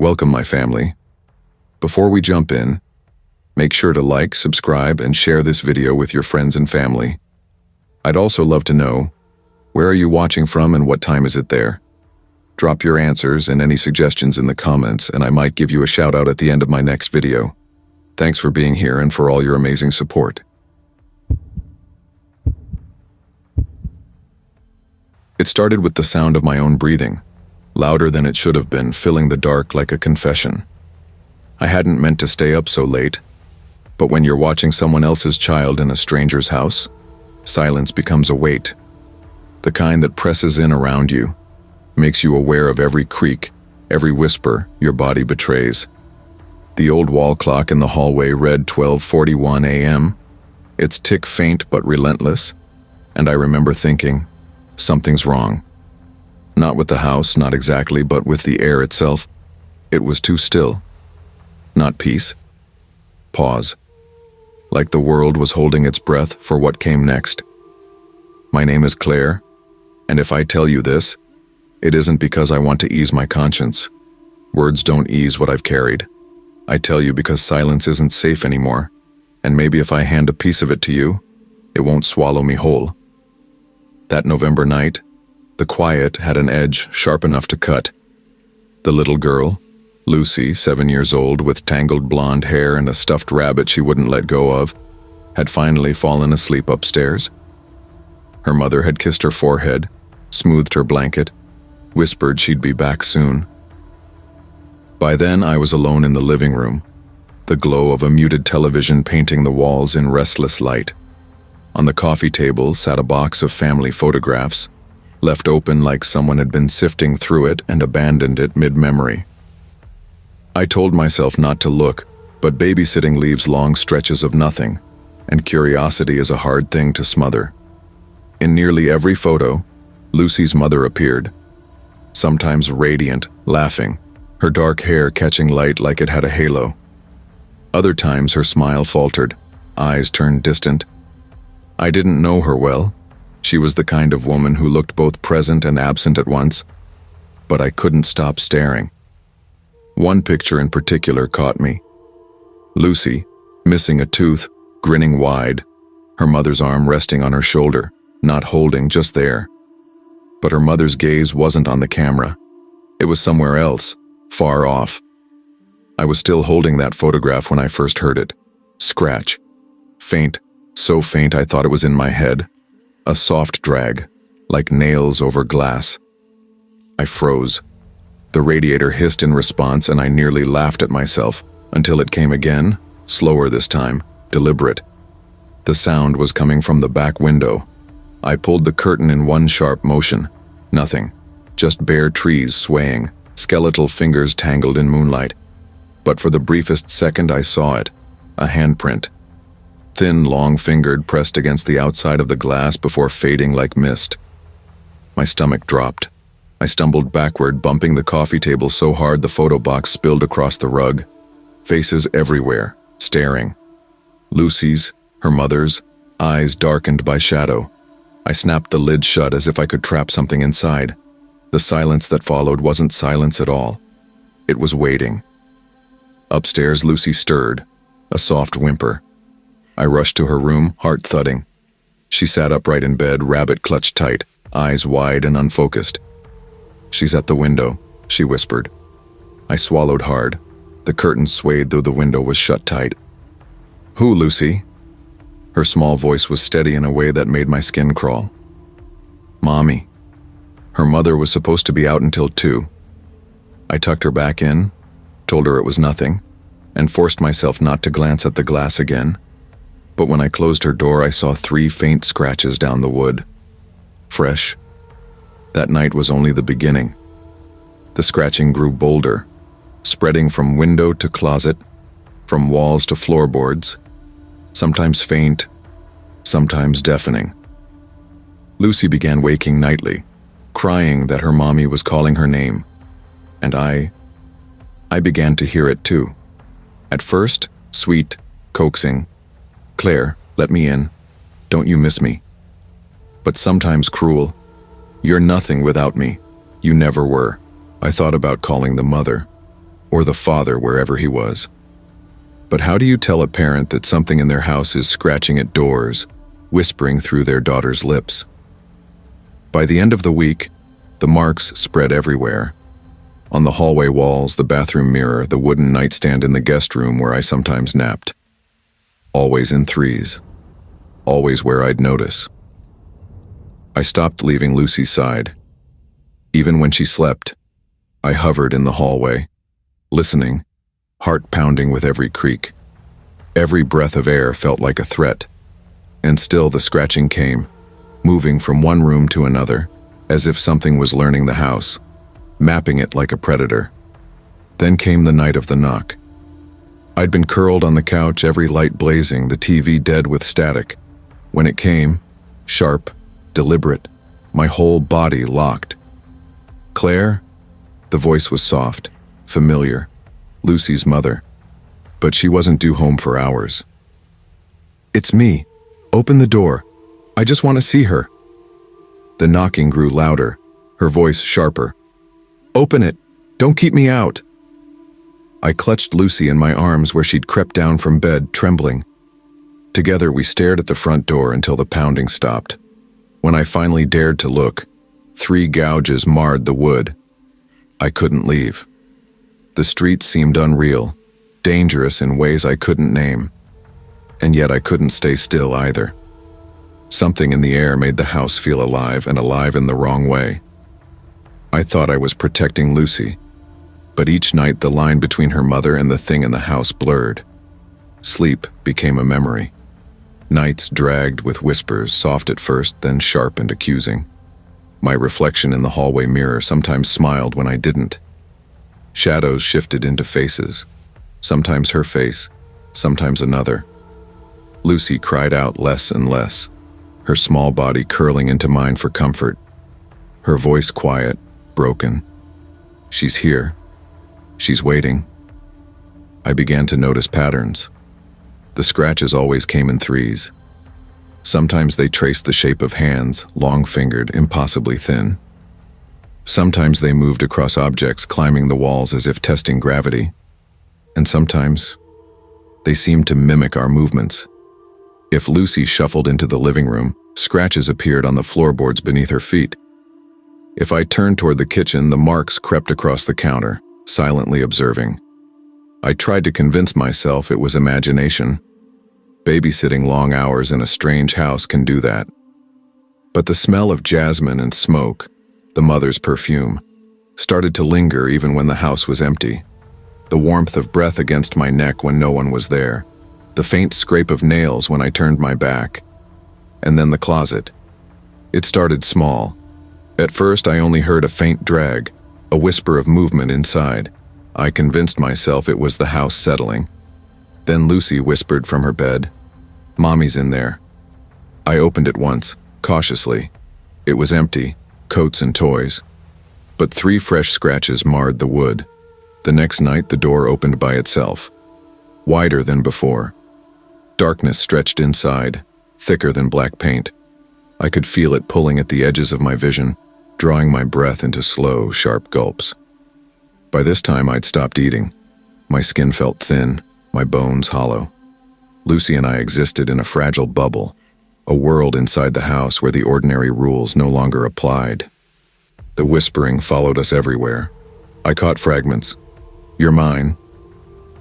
Welcome, my family. Before we jump in, make sure to like, subscribe, and share this video with your friends and family. I'd also love to know, where are you watching from and what time is it there? Drop your answers and any suggestions in the comments, and I might give you a shout out at the end of my next video. Thanks for being here and for all your amazing support. It started with the sound of my own breathing, louder than it should have been, filling the dark like a confession. I hadn't meant to stay up so late, but when you're watching someone else's child in a stranger's house, silence becomes a weight. The kind that presses in around you, makes you aware of every creak, every whisper your body betrays. The old wall clock in the hallway read 12:41 a.m. Its tick faint but relentless, and I remember thinking, something's wrong. Not with the house, not exactly, but with the air itself. It was too still. Not peace. Pause. Like the world was holding its breath for what came next. My name is Claire, and if I tell you this, it isn't because I want to ease my conscience. Words don't ease what I've carried. I tell you because silence isn't safe anymore, and maybe if I hand a piece of it to you, it won't swallow me whole. That November night, the quiet had an edge sharp enough to cut. The little girl, Lucy, 7 years old, with tangled blonde hair and a stuffed rabbit she wouldn't let go of, had finally fallen asleep upstairs. Her mother had kissed her forehead, smoothed her blanket, whispered she'd be back soon. By then, I was alone in the living room, the glow of a muted television painting the walls in restless light. On the coffee table sat a box of family photographs, left open like someone had been sifting through it and abandoned it mid-memory. I told myself not to look, but babysitting leaves long stretches of nothing, and curiosity is a hard thing to smother. In nearly every photo, Lucy's mother appeared, sometimes radiant, laughing, her dark hair catching light like it had a halo. Other times her smile faltered, eyes turned distant. I didn't know her well. She was the kind of woman who looked both present and absent at once, but I couldn't stop staring. One picture in particular caught me. Lucy, missing a tooth, grinning wide, her mother's arm resting on her shoulder, not holding, just there. But her mother's gaze wasn't on the camera. It was somewhere else, far off. I was still holding that photograph when I first heard it. Scratch. Faint, so faint I thought it was in my head. A soft drag, like nails over glass. I froze. The radiator hissed in response, and I nearly laughed at myself, until it came again, slower this time, deliberate. The sound was coming from the back window. I pulled the curtain in one sharp motion. Nothing. Just bare trees swaying, skeletal fingers tangled in moonlight. But for the briefest second I saw it. A handprint. Thin, long-fingered, pressed against the outside of the glass before fading like mist. My stomach dropped. I stumbled backward, bumping the coffee table so hard the photo box spilled across the rug. Faces everywhere, staring. Lucy's, her mother's, eyes darkened by shadow. I snapped the lid shut as if I could trap something inside. The silence that followed wasn't silence at all. It was waiting. Upstairs, Lucy stirred, a soft whimper. I rushed to her room, heart thudding. She sat upright in bed, rabbit clutched tight, eyes wide and unfocused. "She's at the window," she whispered. I swallowed hard. The curtains swayed though the window was shut tight. "Who, Lucy?" Her small voice was steady in a way that made my skin crawl. "Mommy." Her mother was supposed to be out until 2. I tucked her back in, told her it was nothing, and forced myself not to glance at the glass again. But when I closed her door, I saw 3 faint scratches down the wood. Fresh. That night was only the beginning. The scratching grew bolder, spreading from window to closet, from walls to floorboards, sometimes faint, sometimes deafening. Lucy began waking nightly, crying that her mommy was calling her name, and I began to hear it too. At first, sweet, coaxing, "Claire, let me in. Don't you miss me?" But sometimes cruel, "You're nothing without me. You never were." I thought about calling the mother. or the father wherever he was. But how do you tell a parent that something in their house is scratching at doors, whispering through their daughter's lips? By the end of the week, the marks spread everywhere. On the hallway walls, the bathroom mirror, the wooden nightstand in the guest room where I sometimes napped. Always in threes. Always where I'd notice. I stopped leaving Lucy's side. Even when she slept, I hovered in the hallway, listening, heart pounding with every creak. Every breath of air felt like a threat, and still the scratching came, moving from one room to another, as if something was learning the house, mapping it like a predator. Then came the night of the knock. I'd been curled on the couch, every light blazing, the TV dead with static. When it came, sharp, deliberate, my whole body locked. "Claire?" The voice was soft, familiar, Lucy's mother, but she wasn't due home for hours. "It's me. Open the door. I just want to see her." The knocking grew louder, her voice sharper. "Open it. Don't keep me out." I clutched Lucy in my arms where she'd crept down from bed, trembling. Together we stared at the front door until the pounding stopped. When I finally dared to look, 3 gouges marred the wood. I couldn't leave. The street seemed unreal, dangerous in ways I couldn't name. And yet I couldn't stay still either. Something in the air made the house feel alive, and alive in the wrong way. I thought I was protecting Lucy, but each night the line between her mother and the thing in the house blurred. Sleep became a memory. Nights dragged with whispers, soft at first, then sharp and accusing. My reflection in the hallway mirror sometimes smiled when I didn't. Shadows shifted into faces, sometimes her face, sometimes another. Lucy cried out less and less, her small body curling into mine for comfort. Her voice quiet, broken. "She's here. She's waiting." I began to notice patterns. The scratches always came in threes. Sometimes they traced the shape of hands, long-fingered, impossibly thin. Sometimes they moved across objects, climbing the walls as if testing gravity. And sometimes they seemed to mimic our movements. If Lucy shuffled into the living room, scratches appeared on the floorboards beneath her feet. If I turned toward the kitchen, the marks crept across the counter, silently observing. I tried to convince myself it was imagination. Babysitting long hours in a strange house can do that. But the smell of jasmine and smoke, the mother's perfume, started to linger even when the house was empty. The warmth of breath against my neck when no one was there. The faint scrape of nails when I turned my back. And then the closet. It started small. At first I only heard a faint drag, a whisper of movement inside. I convinced myself it was the house settling. Then Lucy whispered from her bed, "Mommy's in there." I opened it once, cautiously. It was empty, coats and toys. But 3 fresh scratches marred the wood. The next night the door opened by itself, wider than before. Darkness stretched inside, thicker than black paint. I could feel it pulling at the edges of my vision, drawing my breath into slow, sharp gulps. By this time I'd stopped eating. My skin felt thin, my bones hollow. Lucy and I existed in a fragile bubble, a world inside the house where the ordinary rules no longer applied. The whispering followed us everywhere. I caught fragments. "You're mine.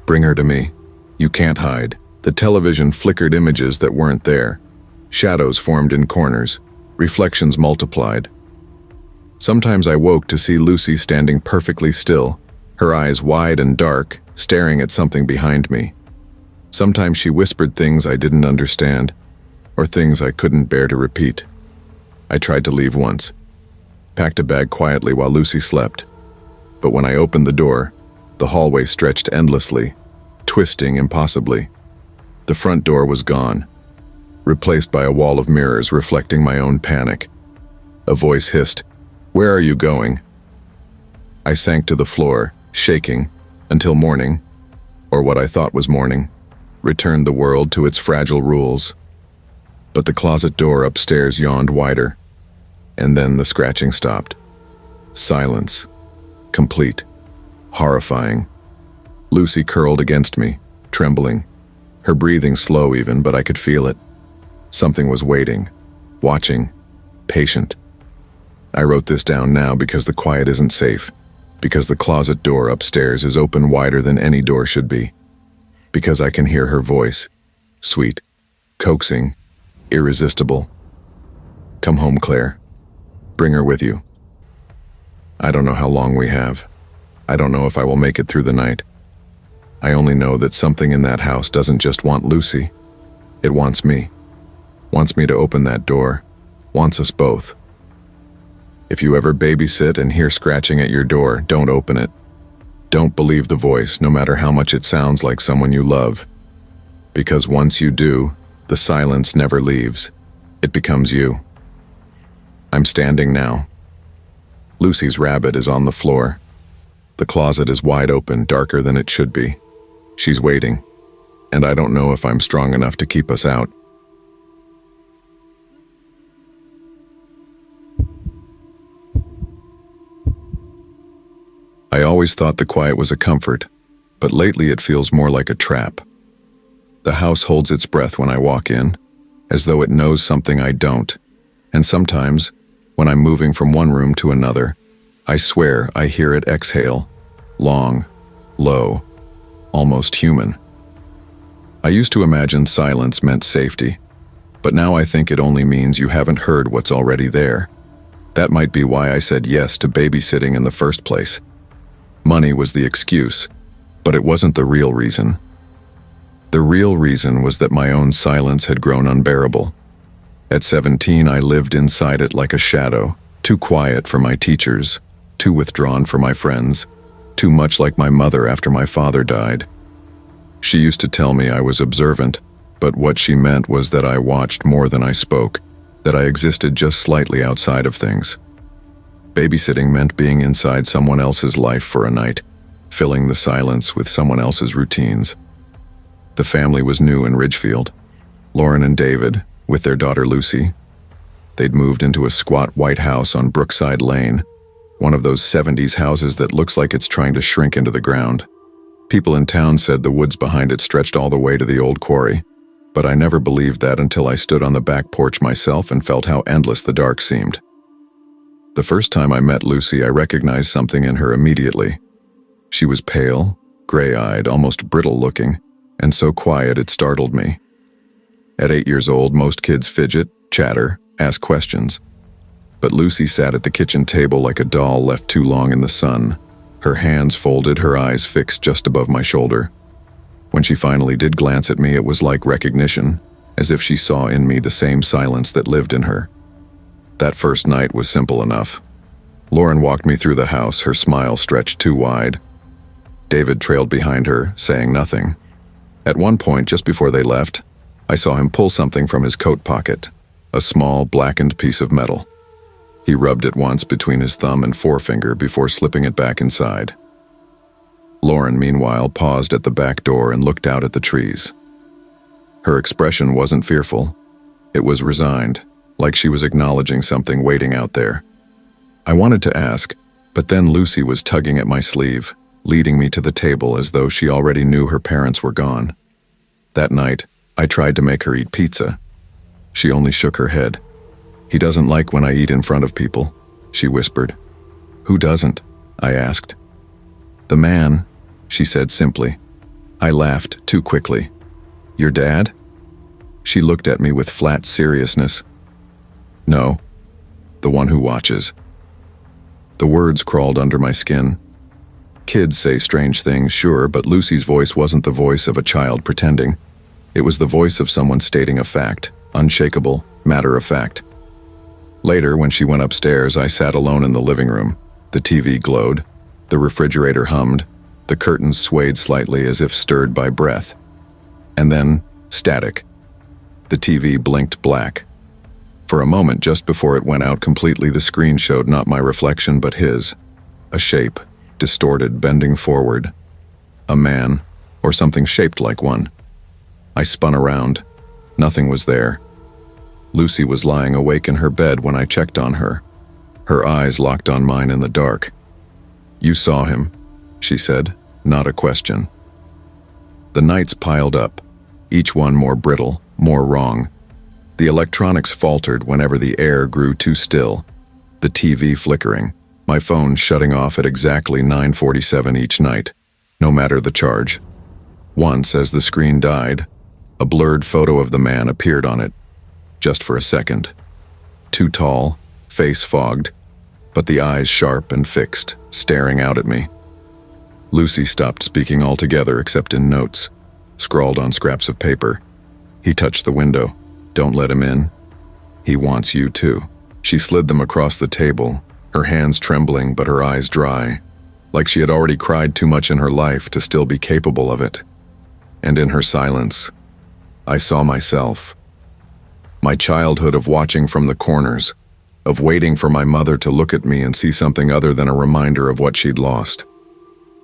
Bring her to me. You can't hide." The television flickered images that weren't there. Shadows formed in corners. Reflections multiplied. Sometimes I woke to see Lucy standing perfectly still, her eyes wide and dark, staring at something behind me. Sometimes she whispered things I didn't understand, or things I couldn't bear to repeat. I tried to leave once, packed a bag quietly while Lucy slept. But when I opened the door, the hallway stretched endlessly, twisting impossibly. The front door was gone, replaced by a wall of mirrors reflecting my own panic. A voice hissed, "Where are you going?" I sank to the floor, shaking, until morning, or what I thought was morning, returned the world to its fragile rules. But the closet door upstairs yawned wider, and then the scratching stopped. Silence. Complete. Horrifying. Lucy curled against me, trembling. Her breathing slow even, but I could feel it. Something was waiting, watching, patient. I wrote this down now because the quiet isn't safe, because the closet door upstairs is open wider than any door should be, because I can hear her voice, sweet, coaxing, irresistible. Come home, Claire. Bring her with you. I don't know how long we have. I don't know if I will make it through the night. I only know that something in that house doesn't just want Lucy. It wants me. Wants me to open that door. Wants us both. If you ever babysit and hear scratching at your door, don't open it. Don't believe the voice, no matter how much it sounds like someone you love. Because once you do, the silence never leaves. It becomes you. I'm standing now. Lucy's rabbit is on the floor. The closet is wide open, darker than it should be. She's waiting, and I don't know if I'm strong enough to keep us out. I always thought the quiet was a comfort, but lately it feels more like a trap. The house holds its breath when I walk in, as though it knows something I don't, and sometimes, when I'm moving from one room to another, I swear I hear it exhale, long, low, almost human. I used to imagine silence meant safety, but now I think it only means you haven't heard what's already there. That might be why I said yes to babysitting in the first place. Money was the excuse, but it wasn't the real reason. The real reason was that my own silence had grown unbearable. At 17, I lived inside it like a shadow, too quiet for my teachers, too withdrawn for my friends, too much like my mother after my father died. She used to tell me I was observant, but what she meant was that I watched more than I spoke, that I existed just slightly outside of things. Babysitting meant being inside someone else's life for a night, filling the silence with someone else's routines. The family was new in Ridgefield. Lauren and David, with their daughter Lucy. They'd moved into a squat white house on Brookside Lane, one of those 70s houses that looks like it's trying to shrink into the ground. People in town said the woods behind it stretched all the way to the old quarry, but I never believed that until I stood on the back porch myself and felt how endless the dark seemed. The first time I met Lucy, I recognized something in her immediately. She was pale, gray-eyed, almost brittle-looking, and so quiet it startled me. At 8 years old, most kids fidget, chatter, ask questions. But Lucy sat at the kitchen table like a doll left too long in the sun, her hands folded, her eyes fixed just above my shoulder. When she finally did glance at me, it was like recognition, as if she saw in me the same silence that lived in her. That first night was simple enough. Lauren walked me through the house, her smile stretched too wide. David trailed behind her, saying nothing. At one point, just before they left, I saw him pull something from his coat pocket, a small, blackened piece of metal. He rubbed it once between his thumb and forefinger before slipping it back inside. Lauren, meanwhile, paused at the back door and looked out at the trees. Her expression wasn't fearful. It was resigned, like she was acknowledging something waiting out there. I wanted to ask, but then Lucy was tugging at my sleeve, leading me to the table as though she already knew her parents were gone. That night, I tried to make her eat pizza. She only shook her head. "He doesn't like when I eat in front of people," she whispered. "Who doesn't?" I asked. "The man," she said simply. I laughed too quickly. "Your dad?" She looked at me with flat seriousness. "No, the one who watches." The words crawled under my skin. Kids say strange things, sure, but Lucy's voice wasn't the voice of a child pretending. It was the voice of someone stating a fact, unshakable, matter of fact. Later, when she went upstairs, I sat alone in the living room. The TV glowed, the refrigerator hummed, the curtains swayed slightly as if stirred by breath. And then, static. The TV blinked black. For a moment, just before it went out completely, the screen showed not my reflection but his. A shape, distorted, bending forward. A man, or something shaped like one. I spun around. Nothing was there. Lucy was lying awake in her bed when I checked on her. Her eyes locked on mine in the dark. "You saw him," she said, not a question, The nights piled up, each one more brittle, more wrong. The electronics faltered whenever the air grew too still, the TV flickering, my phone shutting off at exactly 9:47 each night, no matter the charge. Once, as the screen died, a blurred photo of the man appeared on it, just for a second. Too tall, face fogged, but the eyes sharp and fixed, staring out at me. Lucy stopped speaking altogether except in notes, scrawled on scraps of paper. He touched the window. Don't let him in. He wants you too. She slid them across the table, her hands trembling but her eyes dry, like she had already cried too much in her life to still be capable of it. And in her silence, I saw myself. My childhood of watching from the corners, of waiting for my mother to look at me and see something other than a reminder of what she'd lost.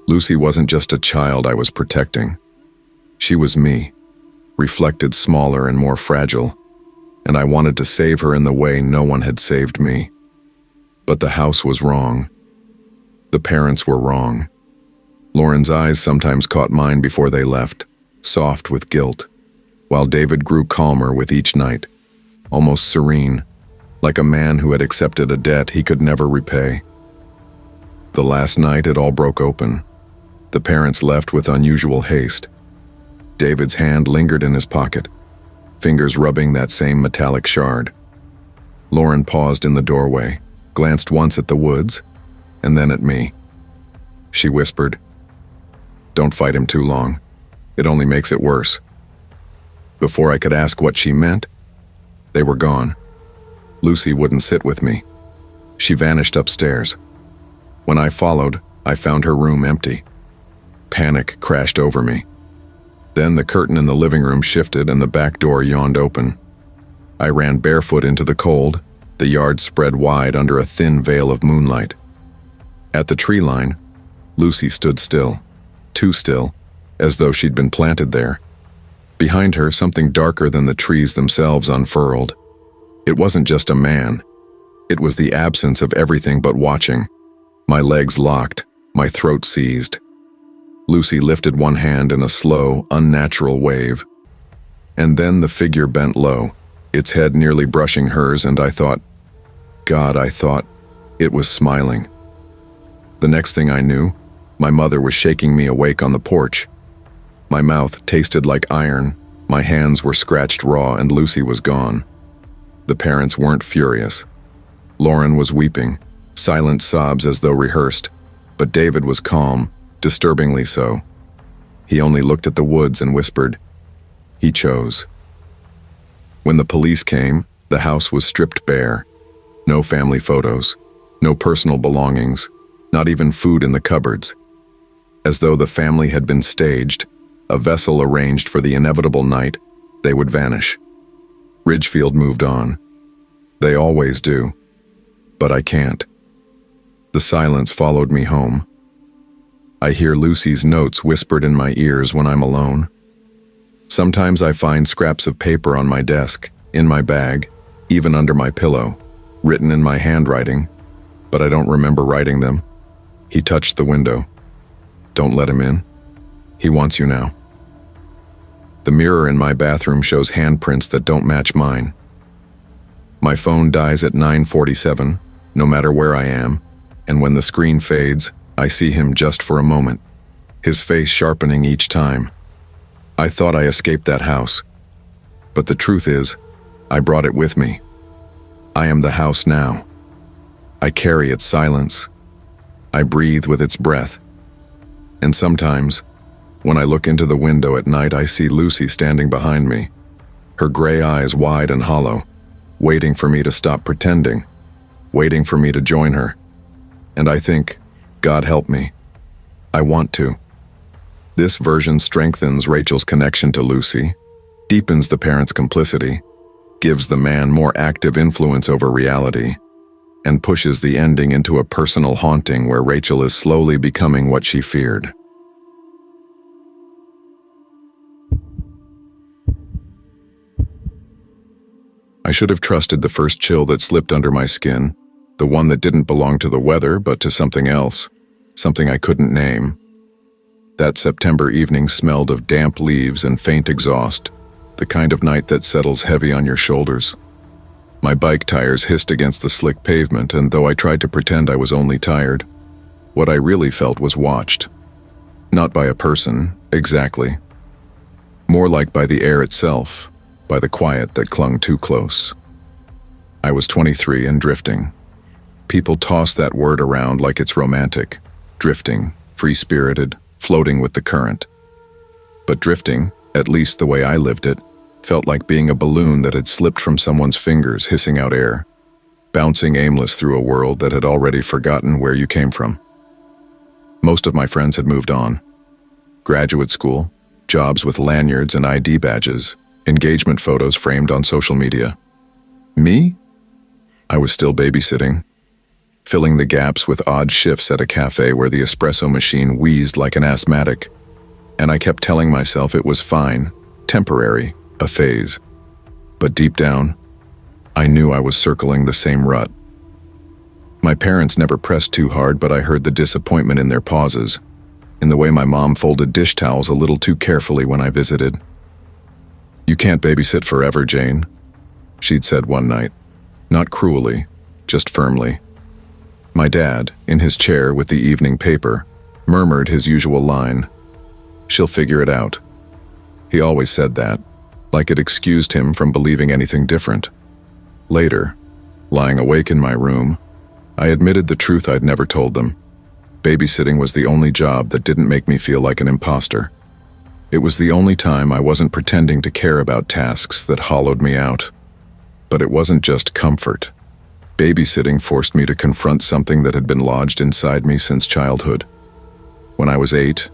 Lucy wasn't just a child I was protecting. She was me, reflected smaller and more fragile, and I wanted to save her in the way no one had saved me. But the house was wrong. The parents were wrong. Lauren's eyes sometimes caught mine before they left, soft with guilt, while David grew calmer with each night, almost serene, like a man who had accepted a debt he could never repay. The last night it all broke open. The parents left with unusual haste. David's hand lingered in his pocket, fingers rubbing that same metallic shard. Lauren paused in the doorway, glanced once at the woods, and then at me. She whispered, "Don't fight him too long. It only makes it worse." Before I could ask what she meant, they were gone. Lucy wouldn't sit with me. She vanished upstairs. When I followed, I found her room empty. Panic crashed over me. Then the curtain in the living room shifted and the back door yawned open. I ran barefoot into the cold, the yard spread wide under a thin veil of moonlight. At the tree line, Lucy stood still, too still, as though she'd been planted there. Behind her, something darker than the trees themselves unfurled. It wasn't just a man. It was the absence of everything but watching. My legs locked, my throat seized. Lucy lifted one hand in a slow, unnatural wave. And then the figure bent low, its head nearly brushing hers, and I thought it was smiling. The next thing I knew, my mother was shaking me awake on the porch. My mouth tasted like iron, my hands were scratched raw, and Lucy was gone. The parents weren't furious. Lauren was weeping, silent sobs as though rehearsed, but David was calm, disturbingly so. He only looked at the woods and whispered, "He chose." When the police came, the house was stripped bare. No family photos, no personal belongings, not even food in the cupboards. As though the family had been staged, a vessel arranged for the inevitable night, they would vanish. Ridgefield moved on. They always do. But I can't. The silence followed me home. I hear Lucy's notes whispered in my ears when I'm alone. Sometimes I find scraps of paper on my desk, in my bag, even under my pillow, written in my handwriting, but I don't remember writing them. He touched the window. Don't let him in. He wants you now. The mirror in my bathroom shows handprints that don't match mine. My phone dies at 9:47, no matter where I am, and when the screen fades, I see him just for a moment, his face sharpening each time. I thought I escaped that house, but the truth is, I brought it with me. I am the house now. I carry its silence. I breathe with its breath. And sometimes, when I look into the window at night, I see Lucy standing behind me, her gray eyes wide and hollow, waiting for me to stop pretending, waiting for me to join her. And I think, God help me. I want to. This version strengthens Rachel's connection to Lucy, deepens the parents' complicity, gives the man more active influence over reality, and pushes the ending into a personal haunting where Rachel is slowly becoming what she feared. I should have trusted the first chill that slipped under my skin, the one that didn't belong to the weather but to something else, something I couldn't name. That September evening smelled of damp leaves and faint exhaust, the kind of night that settles heavy on your shoulders. My bike tires hissed against the slick pavement, and though I tried to pretend I was only tired, what I really felt was watched. Not by a person, exactly. More like by the air itself, by the quiet that clung too close. I was 23 and drifting. People toss that word around like it's romantic. Drifting, free-spirited, floating with the current. But drifting, at least the way I lived it, felt like being a balloon that had slipped from someone's fingers, hissing out air, bouncing aimless through a world that had already forgotten where you came from. Most of my friends had moved on. Graduate school, jobs with lanyards and ID badges, engagement photos framed on social media. Me? I was still babysitting, filling the gaps with odd shifts at a cafe where the espresso machine wheezed like an asthmatic, and I kept telling myself it was fine, temporary, a phase. But deep down, I knew I was circling the same rut. My parents never pressed too hard, but I heard the disappointment in their pauses, in the way my mom folded dish towels a little too carefully when I visited. "You can't babysit forever, Jane," she'd said one night, not cruelly, just firmly. My dad, in his chair with the evening paper, murmured his usual line, "She'll figure it out." He always said that, like it excused him from believing anything different. Later, lying awake in my room, I admitted the truth I'd never told them. Babysitting was the only job that didn't make me feel like an imposter. It was the only time I wasn't pretending to care about tasks that hollowed me out. But it wasn't just comfort. Babysitting forced me to confront something that had been lodged inside me since childhood. When I was 8,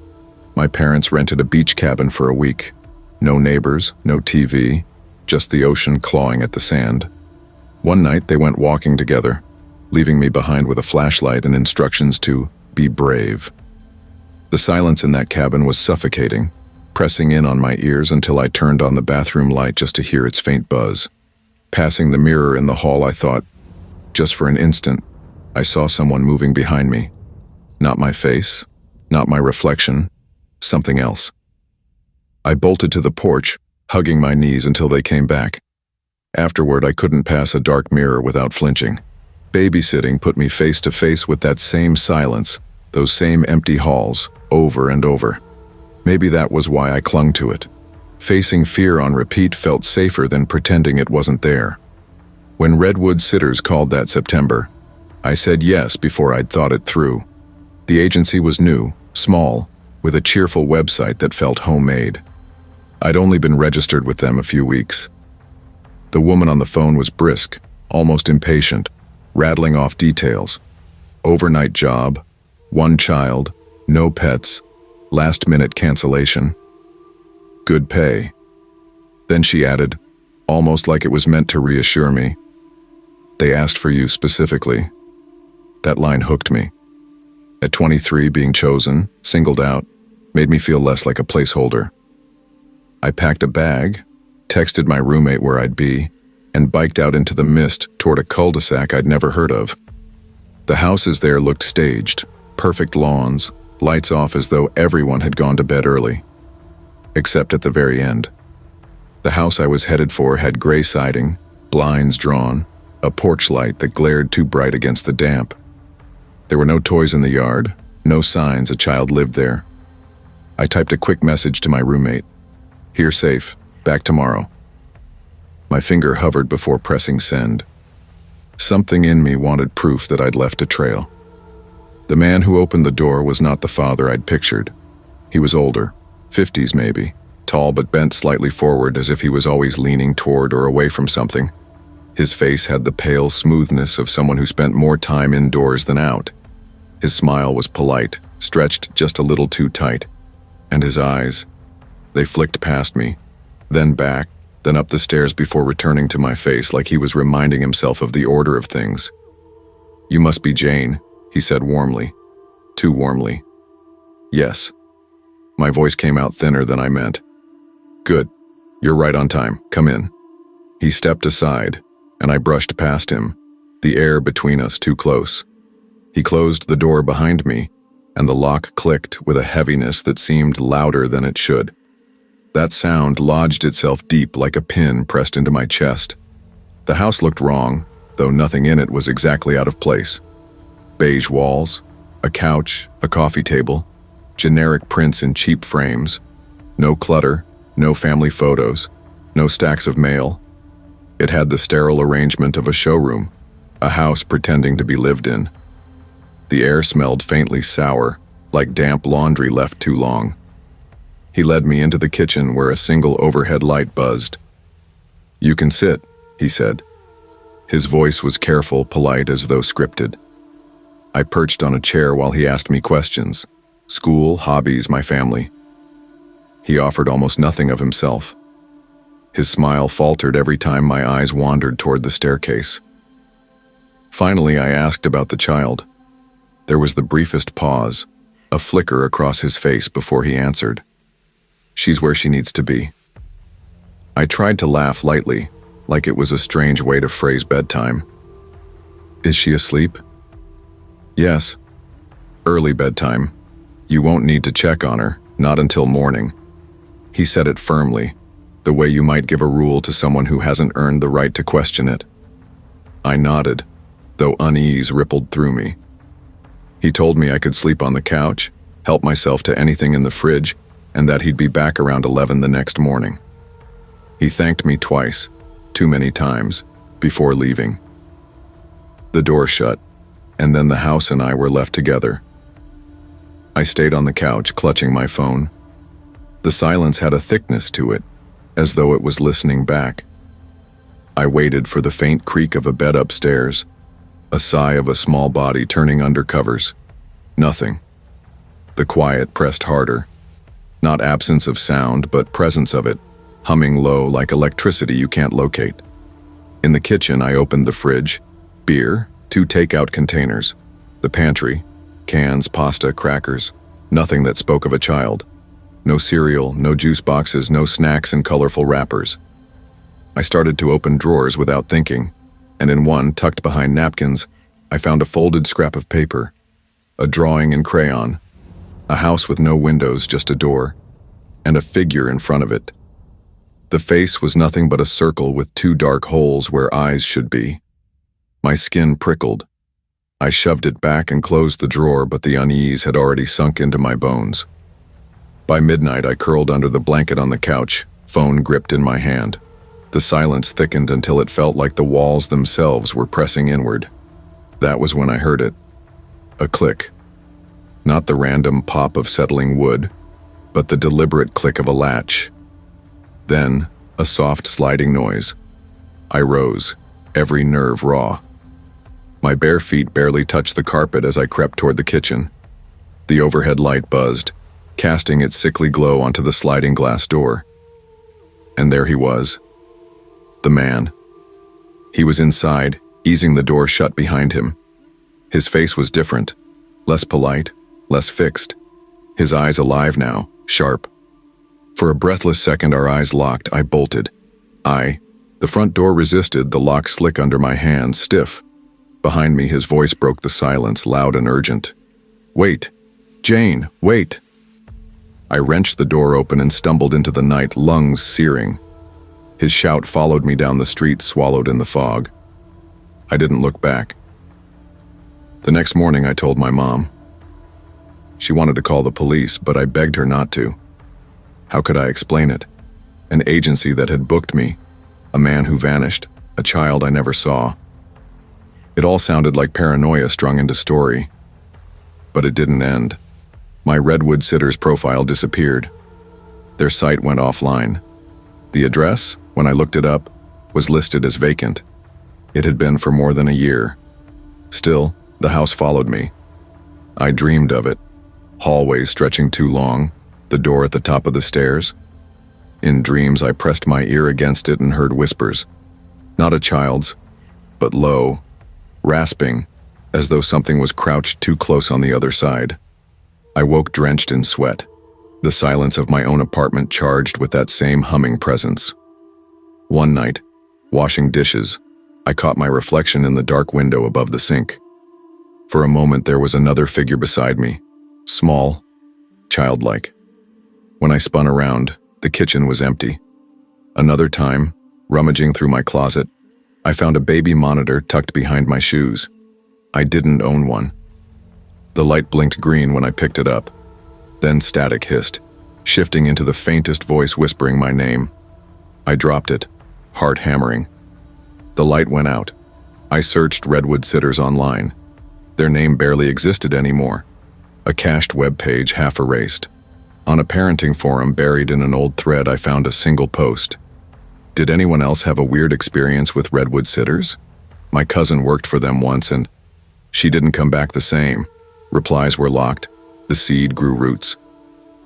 my parents rented a beach cabin for a week. No neighbors, no TV, just the ocean clawing at the sand. One night they went walking together, leaving me behind with a flashlight and instructions to be brave. The silence in that cabin was suffocating, pressing in on my ears until I turned on the bathroom light just to hear its faint buzz. Passing the mirror in the hall, I thought, just for an instant, I saw someone moving behind me. Not my face, not my reflection, something else. I bolted to the porch, hugging my knees until they came back. Afterward, I couldn't pass a dark mirror without flinching. Babysitting put me face to face with that same silence, those same empty halls, over and over. Maybe that was why I clung to it. Facing fear on repeat felt safer than pretending it wasn't there. When Redwood Sitters called that September, I said yes before I'd thought it through. The agency was new, small, with a cheerful website that felt homemade. I'd only been registered with them a few weeks. The woman on the phone was brisk, almost impatient, rattling off details. Overnight job, 1 child, no pets, last-minute cancellation. Good pay. Then she added, almost like it was meant to reassure me, "They asked for you specifically." That line hooked me. At 23, being chosen, singled out, made me feel less like a placeholder. I packed a bag, texted my roommate where I'd be, and biked out into the mist toward a cul-de-sac I'd never heard of. The houses there looked staged, perfect lawns, lights off as though everyone had gone to bed early. Except at the very end. The house I was headed for had gray siding, blinds drawn, a porch light that glared too bright against the damp. There were no toys in the yard, no signs a child lived there. I typed a quick message to my roommate. "Here safe, back tomorrow." My finger hovered before pressing send. Something in me wanted proof that I'd left a trail. The man who opened the door was not the father I'd pictured. He was older, 50s maybe, tall but bent slightly forward as if he was always leaning toward or away from something. His face had the pale smoothness of someone who spent more time indoors than out. His smile was polite, stretched just a little too tight. And his eyes, they flicked past me, then back, then up the stairs before returning to my face like he was reminding himself of the order of things. "You must be Jane," he said warmly. Too warmly. "Yes." My voice came out thinner than I meant. "Good. You're right on time. Come in." He stepped aside, and I brushed past him, the air between us too close. He closed the door behind me, and the lock clicked with a heaviness that seemed louder than it should. That sound lodged itself deep like a pin pressed into my chest. The house looked wrong, though nothing in it was exactly out of place. Beige walls, a couch, a coffee table, generic prints in cheap frames, no clutter, no family photos, no stacks of mail. It had the sterile arrangement of a showroom, a house pretending to be lived in. The air smelled faintly sour, like damp laundry left too long. He led me into the kitchen where a single overhead light buzzed. "You can sit," he said. His voice was careful, polite, as though scripted. I perched on a chair while he asked me questions. School, hobbies, my family. He offered almost nothing of himself. His smile faltered every time my eyes wandered toward the staircase. Finally, I asked about the child. There was the briefest pause, a flicker across his face before he answered. "She's where she needs to be." I tried to laugh lightly, like it was a strange way to phrase bedtime. "Is she asleep?" "Yes. Early bedtime. You won't need to check on her, not until morning." He said it firmly, the way you might give a rule to someone who hasn't earned the right to question it. I nodded, though unease rippled through me. He told me I could sleep on the couch, help myself to anything in the fridge, and that he'd be back around 11 the next morning. He thanked me twice, too many times, before leaving. The door shut, and then the house and I were left together. I stayed on the couch, clutching my phone. The silence had a thickness to it, as though it was listening back. I waited for the faint creak of a bed upstairs, a sigh of a small body turning under covers. Nothing. The quiet pressed harder. Not absence of sound, but presence of it, humming low like electricity you can't locate. In the kitchen, I opened the fridge. Beer, 2 takeout containers. The pantry, cans, pasta, crackers. Nothing that spoke of a child. No cereal, no juice boxes, no snacks in colorful wrappers. I started to open drawers without thinking, and in one, tucked behind napkins, I found a folded scrap of paper, a drawing in crayon, a house with no windows, just a door, and a figure in front of it. The face was nothing but a circle with 2 dark holes where eyes should be. My skin prickled. I shoved it back and closed the drawer, but the unease had already sunk into my bones. By midnight, I curled under the blanket on the couch, phone gripped in my hand. The silence thickened until it felt like the walls themselves were pressing inward. That was when I heard it. A click. Not the random pop of settling wood, but the deliberate click of a latch. Then, a soft sliding noise. I rose, every nerve raw. My bare feet barely touched the carpet as I crept toward the kitchen. The overhead light buzzed, casting its sickly glow onto the sliding glass door. And there he was. The man. He was inside, easing the door shut behind him. His face was different, less polite, less fixed. His eyes alive now, sharp. For a breathless second our eyes locked. I bolted. The front door resisted, the lock slick under my hands, stiff. Behind me his voice broke the silence, loud and urgent. "Wait! Jane, wait!" I wrenched the door open and stumbled into the night, lungs searing. His shout followed me down the street, swallowed in the fog. I didn't look back. The next morning I told my mom. She wanted to call the police, but I begged her not to. How could I explain it? An agency that had booked me, a man who vanished, a child I never saw. It all sounded like paranoia strung into story. But it didn't end. My Redwood Sitters profile disappeared. Their site went offline. The address, when I looked it up, was listed as vacant. It had been for more than a year. Still, the house followed me. I dreamed of it. Hallways stretching too long, the door at the top of the stairs. In dreams, I pressed my ear against it and heard whispers. Not a child's, but low, rasping, as though something was crouched too close on the other side. I woke drenched in sweat, the silence of my own apartment charged with that same humming presence. One night, washing dishes, I caught my reflection in the dark window above the sink. For a moment there was another figure beside me, Small, childlike. When I spun around, the kitchen was empty. Another time, rummaging through my closet, I found a baby monitor tucked behind my shoes. I didn't own one. The light blinked green when I picked it up. Then static hissed, shifting into the faintest voice whispering my name. I dropped it, heart hammering. The light went out. I searched Redwood Sitters online. Their name barely existed anymore. A cached web page half erased. On a parenting forum buried in an old thread, I found a single post. Did anyone else have a weird experience with Redwood Sitters? My cousin worked for them once and she didn't come back the same. Replies were locked. The seed grew roots.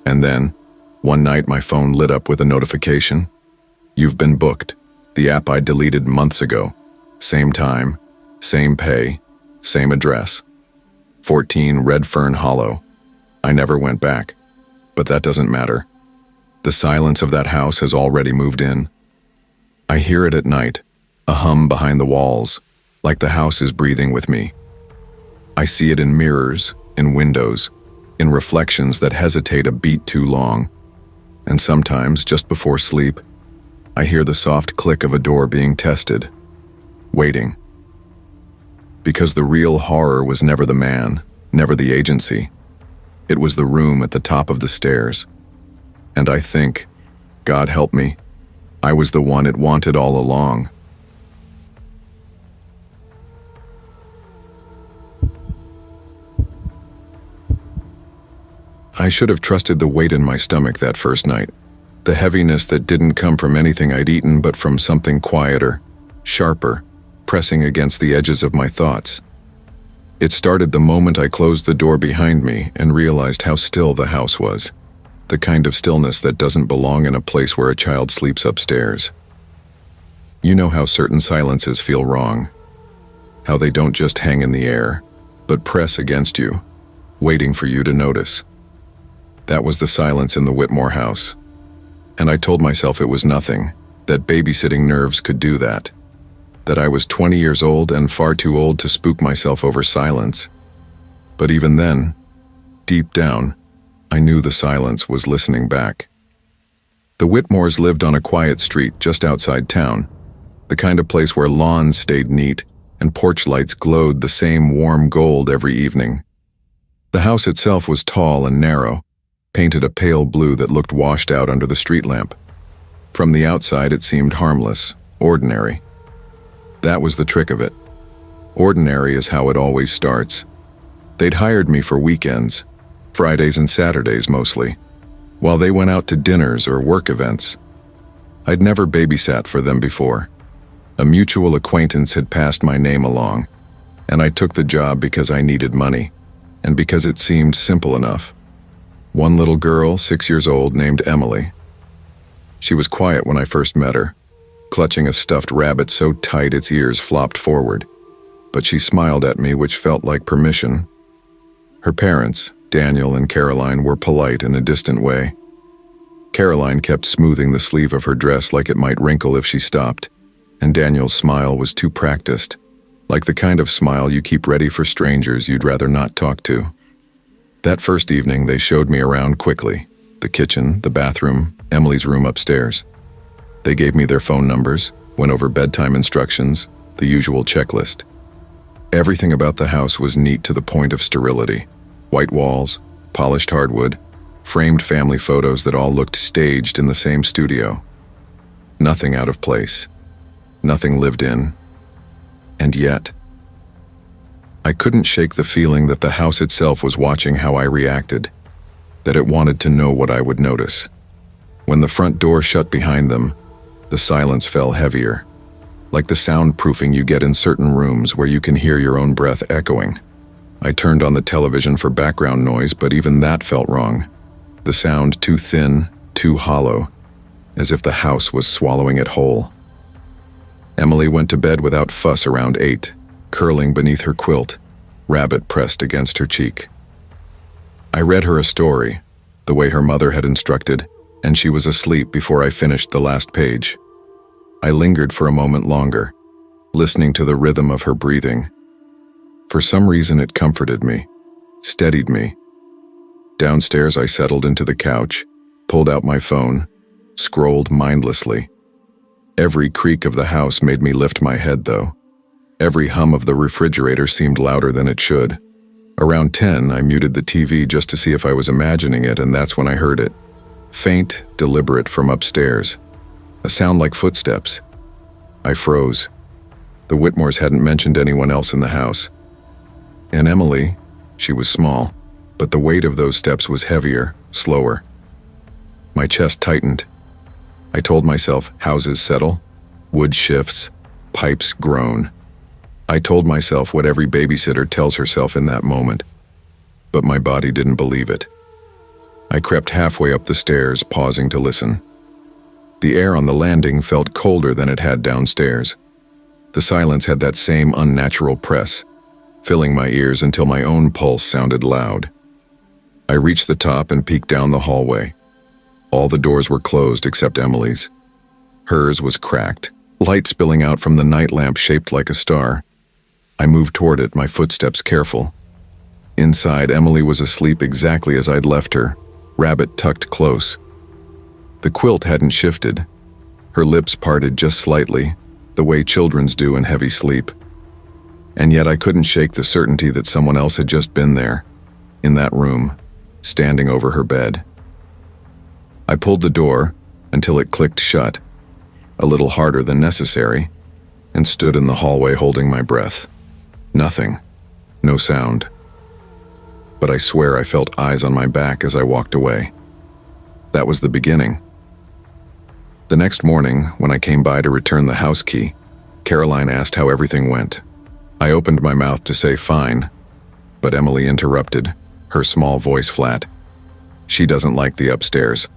And then, one night my phone lit up with a notification. You've been booked. The app I deleted months ago. Same time, same pay, same address. 14 Redfern Hollow. I never went back. But that doesn't matter. The silence of that house has already moved in. I hear it at night, a hum behind the walls, like the house is breathing with me. I see it in mirrors, in windows, in reflections that hesitate a beat too long. And sometimes, just before sleep, I hear the soft click of a door being tested, waiting. Because the real horror was never the man, never the agency. It was the room at the top of the stairs. And I think, God help me, I was the one it wanted all along. I should have trusted the weight in my stomach that first night. The heaviness that didn't come from anything I'd eaten but from something quieter, sharper, pressing against the edges of my thoughts. It started the moment I closed the door behind me and realized how still the house was. The kind of stillness that doesn't belong in a place where a child sleeps upstairs. You know how certain silences feel wrong. How they don't just hang in the air, but press against you, waiting for you to notice. That was the silence in the Whitmore house. And I told myself it was nothing, that babysitting nerves could do that. That I was 20 years old and far too old to spook myself over silence. But even then, deep down, I knew the silence was listening back. The Whitmores lived on a quiet street just outside town, the kind of place where lawns stayed neat and porch lights glowed the same warm gold every evening. The house itself was tall and narrow, painted a pale blue that looked washed out under the street lamp. From the outside it seemed harmless, ordinary. That was the trick of it. Ordinary is how it always starts. They'd hired me for weekends, Fridays and Saturdays mostly, while they went out to dinners or work events. I'd never babysat for them before. A mutual acquaintance had passed my name along, and I took the job because I needed money, and because it seemed simple enough. One little girl, 6 years old, named Emily. She was quiet when I first met her, clutching a stuffed rabbit so tight its ears flopped forward. But she smiled at me, which felt like permission. Her parents, Daniel and Caroline, were polite in a distant way. Caroline kept smoothing the sleeve of her dress like it might wrinkle if she stopped, and Daniel's smile was too practiced, like the kind of smile you keep ready for strangers you'd rather not talk to. That first evening, they showed me around quickly. The kitchen, the bathroom, Emily's room upstairs. They gave me their phone numbers, went over bedtime instructions, the usual checklist. Everything about the house was neat to the point of sterility. White walls, polished hardwood, framed family photos that all looked staged in the same studio. Nothing out of place. Nothing lived in. And yet, I couldn't shake the feeling that the house itself was watching how I reacted, that it wanted to know what I would notice. When the front door shut behind them, the silence fell heavier, like the soundproofing you get in certain rooms where you can hear your own breath echoing. I turned on the television for background noise, but even that felt wrong. The sound too thin, too hollow, as if the house was swallowing it whole. Emily went to bed without fuss around 8, curling beneath her quilt, rabbit pressed against her cheek. I read her a story, the way her mother had instructed, and she was asleep before I finished the last page. I lingered for a moment longer, listening to the rhythm of her breathing. For some reason it comforted me, steadied me. Downstairs, I settled into the couch, pulled out my phone, scrolled mindlessly. Every creak of the house made me lift my head, though. Every hum of the refrigerator seemed louder than it should. Around 10, I muted the TV just to see if I was imagining it, and that's when I heard it. Faint, deliberate from upstairs. A sound like footsteps. I froze. The Whitmores hadn't mentioned anyone else in the house. And Emily, she was small, but the weight of those steps was heavier, slower. My chest tightened. I told myself, houses settle, wood shifts, pipes groan. I told myself what every babysitter tells herself in that moment, but my body didn't believe it. I crept halfway up the stairs, pausing to listen. The air on the landing felt colder than it had downstairs. The silence had that same unnatural press, filling my ears until my own pulse sounded loud. I reached the top and peeked down the hallway. All the doors were closed except Emily's. Hers was cracked, light spilling out from the night lamp shaped like a star. I moved toward it, my footsteps careful. Inside, Emily was asleep exactly as I'd left her, rabbit tucked close. The quilt hadn't shifted. Her lips parted just slightly, the way children's do in heavy sleep. And yet I couldn't shake the certainty that someone else had just been there, in that room, standing over her bed. I pulled the door until it clicked shut, a little harder than necessary, and stood in the hallway holding my breath. Nothing. No sound. But I swear I felt eyes on my back as I walked away. That was the beginning. The next morning, when I came by to return the house key, Caroline asked how everything went. I opened my mouth to say fine, but Emily interrupted, her small voice flat. She doesn't like the upstairs.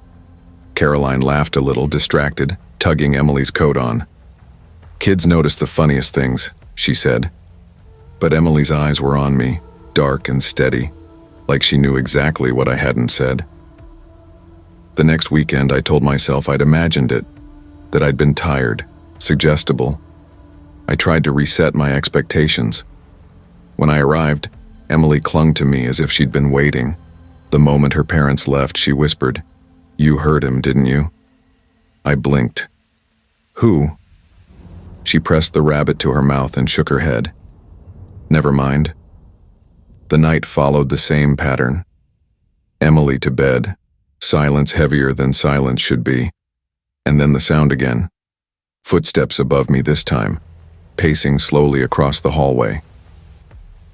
Caroline laughed a little, distracted, tugging Emily's coat on. Kids notice the funniest things, she said. But Emily's eyes were on me, dark and steady, like she knew exactly what I hadn't said. The next weekend, I told myself I'd imagined it, that I'd been tired, suggestible. I tried to reset my expectations. When I arrived, Emily clung to me as if she'd been waiting. The moment her parents left, she whispered, "You heard him, didn't you?" I blinked. "Who?" She pressed the rabbit to her mouth and shook her head. Never mind. The night followed the same pattern. Emily to bed, silence heavier than silence should be, and then the sound again. Footsteps above me this time, pacing slowly across the hallway.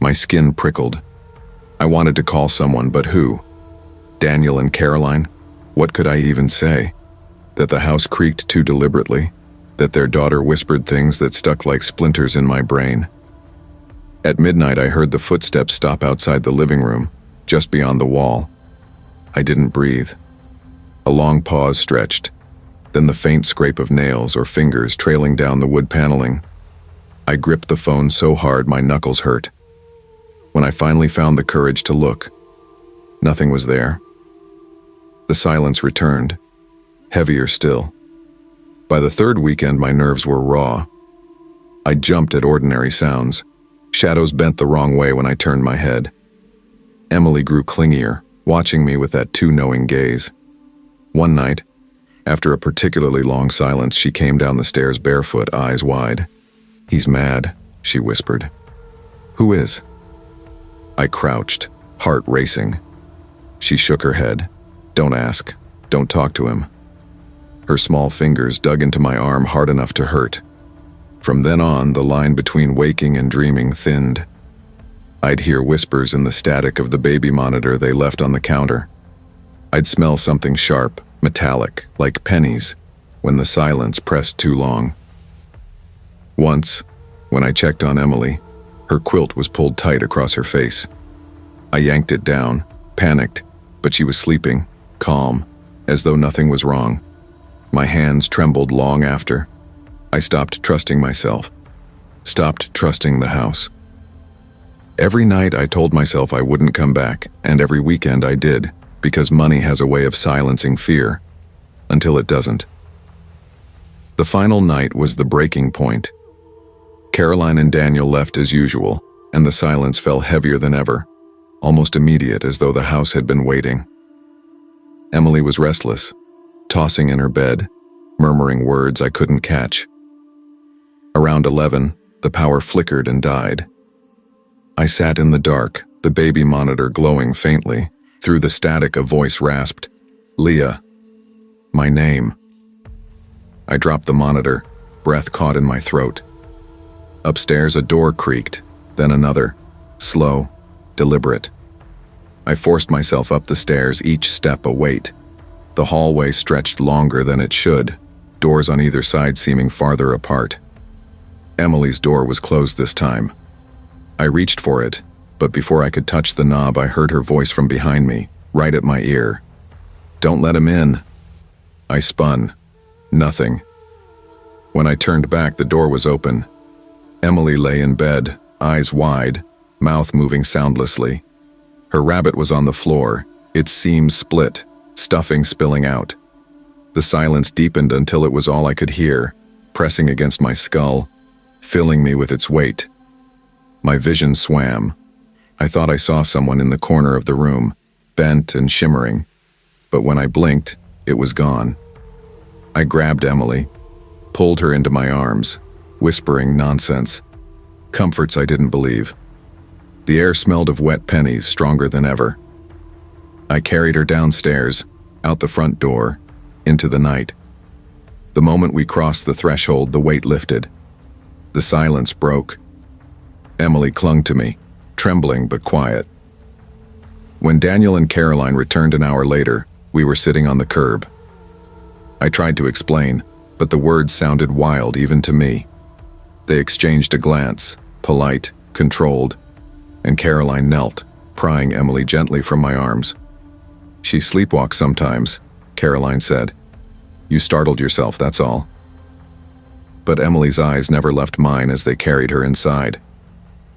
My skin prickled. I wanted to call someone, but who? Daniel and Caroline? What could I even say? That the house creaked too deliberately? That their daughter whispered things that stuck like splinters in my brain? At midnight, I heard the footsteps stop outside the living room, just beyond the wall. I didn't breathe. A long pause stretched, then the faint scrape of nails or fingers trailing down the wood paneling. I gripped the phone so hard my knuckles hurt. When I finally found the courage to look, nothing was there. The silence returned, heavier still. By the third weekend, my nerves were raw. I jumped at ordinary sounds. Shadows bent the wrong way when I turned my head. Emily grew clingier, watching me with that too-knowing gaze. One night, after a particularly long silence, she came down the stairs barefoot, eyes wide. "He's mad," she whispered. "Who is?" I crouched, heart racing. She shook her head. "Don't ask. Don't talk to him." Her small fingers dug into my arm hard enough to hurt. From then on, the line between waking and dreaming thinned. I'd hear whispers in the static of the baby monitor they left on the counter. I'd smell something sharp, metallic, like pennies, when the silence pressed too long. Once, when I checked on Emily, her quilt was pulled tight across her face. I yanked it down, panicked, but she was sleeping, calm, as though nothing was wrong. My hands trembled long after. I stopped trusting myself, stopped trusting the house. Every night I told myself I wouldn't come back, and every weekend I did, because money has a way of silencing fear, until it doesn't. The final night was the breaking point. Caroline and Daniel left as usual, and the silence fell heavier than ever. almost immediate, as though the house had been waiting. Emily was restless, tossing in her bed, murmuring words I couldn't catch. Around 11, the power flickered and died. I sat in the dark, the baby monitor glowing faintly. Through the static, a voice rasped, "Leah." My name. I dropped the monitor, breath caught in my throat. Upstairs, a door creaked, then another, slow, deliberate. I forced myself up the stairs, each step a weight. The hallway stretched longer than it should, doors on either side seeming farther apart. Emily's door was closed this time. I reached for it, but before I could touch the knob, I heard her voice from behind me, right at my ear. "Don't let him in." I spun. Nothing. When I turned back, the door was open. Emily lay in bed, eyes wide, mouth moving soundlessly. Her rabbit was on the floor, its seams split, stuffing spilling out. The silence deepened until it was all I could hear, pressing against my skull, filling me with its weight. My vision swam. I thought I saw someone in the corner of the room, bent and shimmering, but when I blinked, it was gone. I grabbed Emily, pulled her into my arms, whispering nonsense, comforts I didn't believe. The air smelled of wet pennies, stronger than ever. I carried her downstairs, out the front door, into the night. The moment we crossed the threshold, the weight lifted. The silence broke. Emily clung to me, trembling but quiet. When Daniel and Caroline returned an hour later, we were sitting on the curb. I tried to explain, but the words sounded wild even to me. They exchanged a glance, polite, controlled, and Caroline knelt, prying Emily gently from my arms. "She sleepwalks sometimes," Caroline said. "You startled yourself, that's all." But Emily's eyes never left mine as they carried her inside.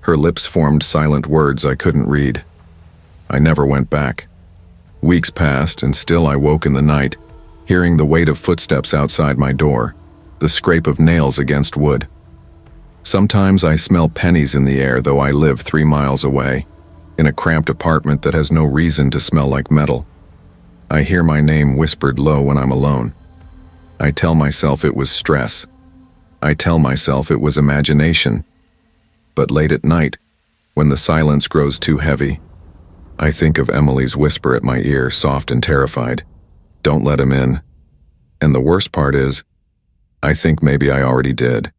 Her lips formed silent words I couldn't read. I never went back. Weeks passed, and still I woke in the night, hearing the weight of footsteps outside my door, the scrape of nails against wood. Sometimes I smell pennies in the air, though I live 3 miles away, in a cramped apartment that has no reason to smell like metal. I hear my name whispered low when I'm alone. I tell myself it was stress. I tell myself it was imagination. But late at night, when the silence grows too heavy, I think of Emily's whisper at my ear, soft and terrified. "Don't let him in." And the worst part is, I think maybe I already did.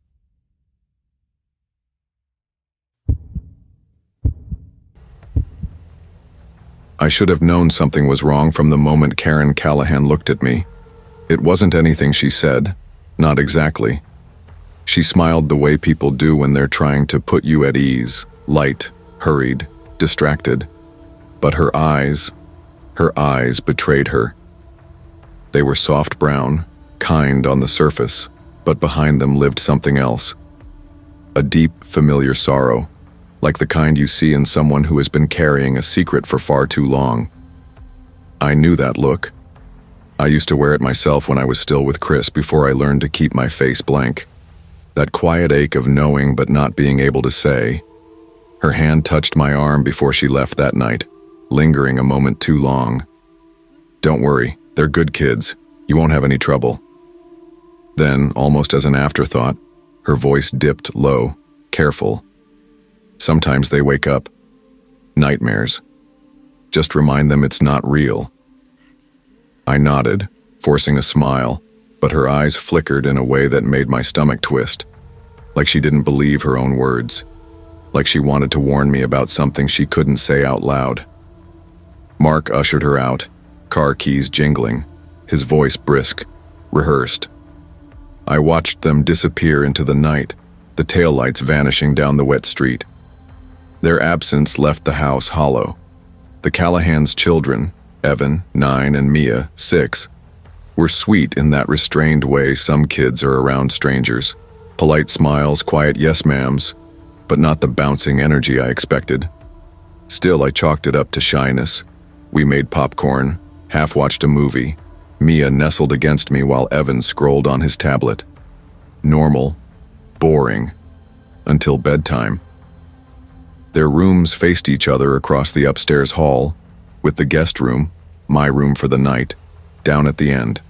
I should have known something was wrong from the moment Karen Callahan looked at me. It wasn't anything she said, not exactly. She smiled the way people do when they're trying to put you at ease, light, hurried, distracted. But her eyes betrayed her. They were soft brown, kind on the surface, but behind them lived something else. A deep, familiar sorrow, like the kind you see in someone who has been carrying a secret for far too long. I knew that look. I used to wear it myself when I was still with Chris, before I learned to keep my face blank. That quiet ache of knowing but not being able to say. Her hand touched my arm before she left that night, lingering a moment too long. "Don't worry, they're good kids. You won't have any trouble." Then, almost as an afterthought, her voice dipped low, careful. "Sometimes they wake up. Nightmares. Just remind them it's not real." I nodded, forcing a smile, but her eyes flickered in a way that made my stomach twist, like she didn't believe her own words, like she wanted to warn me about something she couldn't say out loud. Mark ushered her out, car keys jingling, his voice brisk, rehearsed. I watched them disappear into the night, the taillights vanishing down the wet street. Their absence left the house hollow. The Callahans' children, Evan, 9, and Mia, 6, were sweet in that restrained way some kids are around strangers. Polite smiles, quiet yes ma'ams, but not the bouncing energy I expected. Still, I chalked it up to shyness. We made popcorn, half-watched a movie. Mia nestled against me while Evan scrolled on his tablet. Normal, boring, until bedtime. Their rooms faced each other across the upstairs hall, with the guest room, my room for the night, down at the end.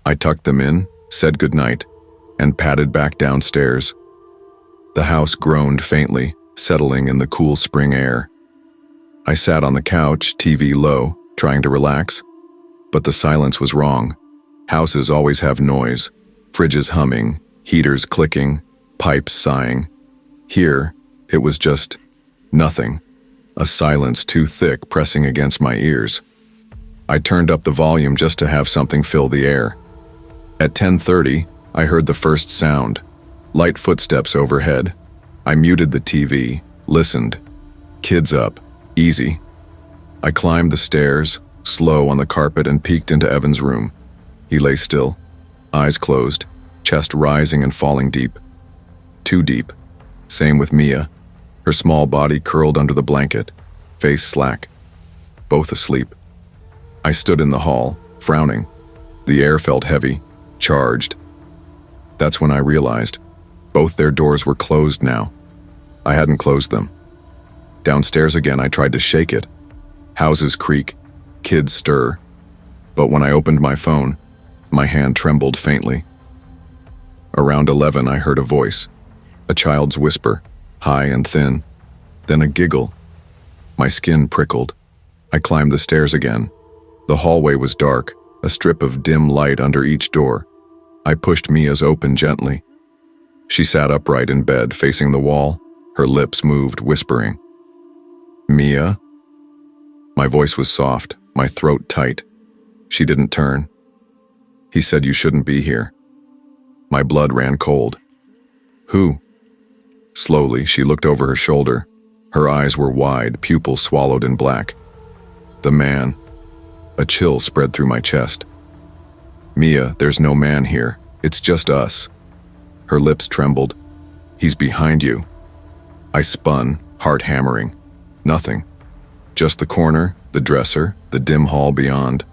I tucked them in, said goodnight, and padded back downstairs. The house groaned faintly, settling in the cool spring air. I sat on the couch, TV low, trying to relax. But the silence was wrong. Houses always have noise, fridges humming, heaters clicking, pipes sighing. Here, it was just nothing, a silence too thick pressing against my ears. I turned up the volume just to have something fill the air. At 10:30, I heard the first sound, light footsteps overhead. I muted the TV, listened. Kids up, easy. I climbed the stairs, slow on the carpet, and peeked into Evan's room. He lay still, eyes closed, chest rising and falling deep. Too deep. Same with Mia, her small body curled under the blanket, face slack. Both asleep. I stood in the hall, frowning. The air felt heavy, charged. That's when I realized both their doors were closed now. I hadn't closed them. Downstairs again, I tried to shake it. Houses creak, kids stir. But when I opened my phone, my hand trembled faintly. Around 11, I heard a voice, a child's whisper, high and thin, then a giggle. My skin prickled. I climbed the stairs again. The hallway was dark, a strip of dim light under each door. I pushed Mia's open gently. She sat upright in bed, facing the wall. Her lips moved, whispering. "Mia?" My voice was soft, my throat tight. She didn't turn. "He said you shouldn't be here." My blood ran cold. "Who?" Slowly, she looked over her shoulder. Her eyes were wide, pupils swallowed in black. "The man." A chill spread through my chest. "Mia, there's no man here. It's just us." Her lips trembled. "He's behind you." I spun, heart hammering. Nothing. Just the corner, the dresser, the dim hall beyond.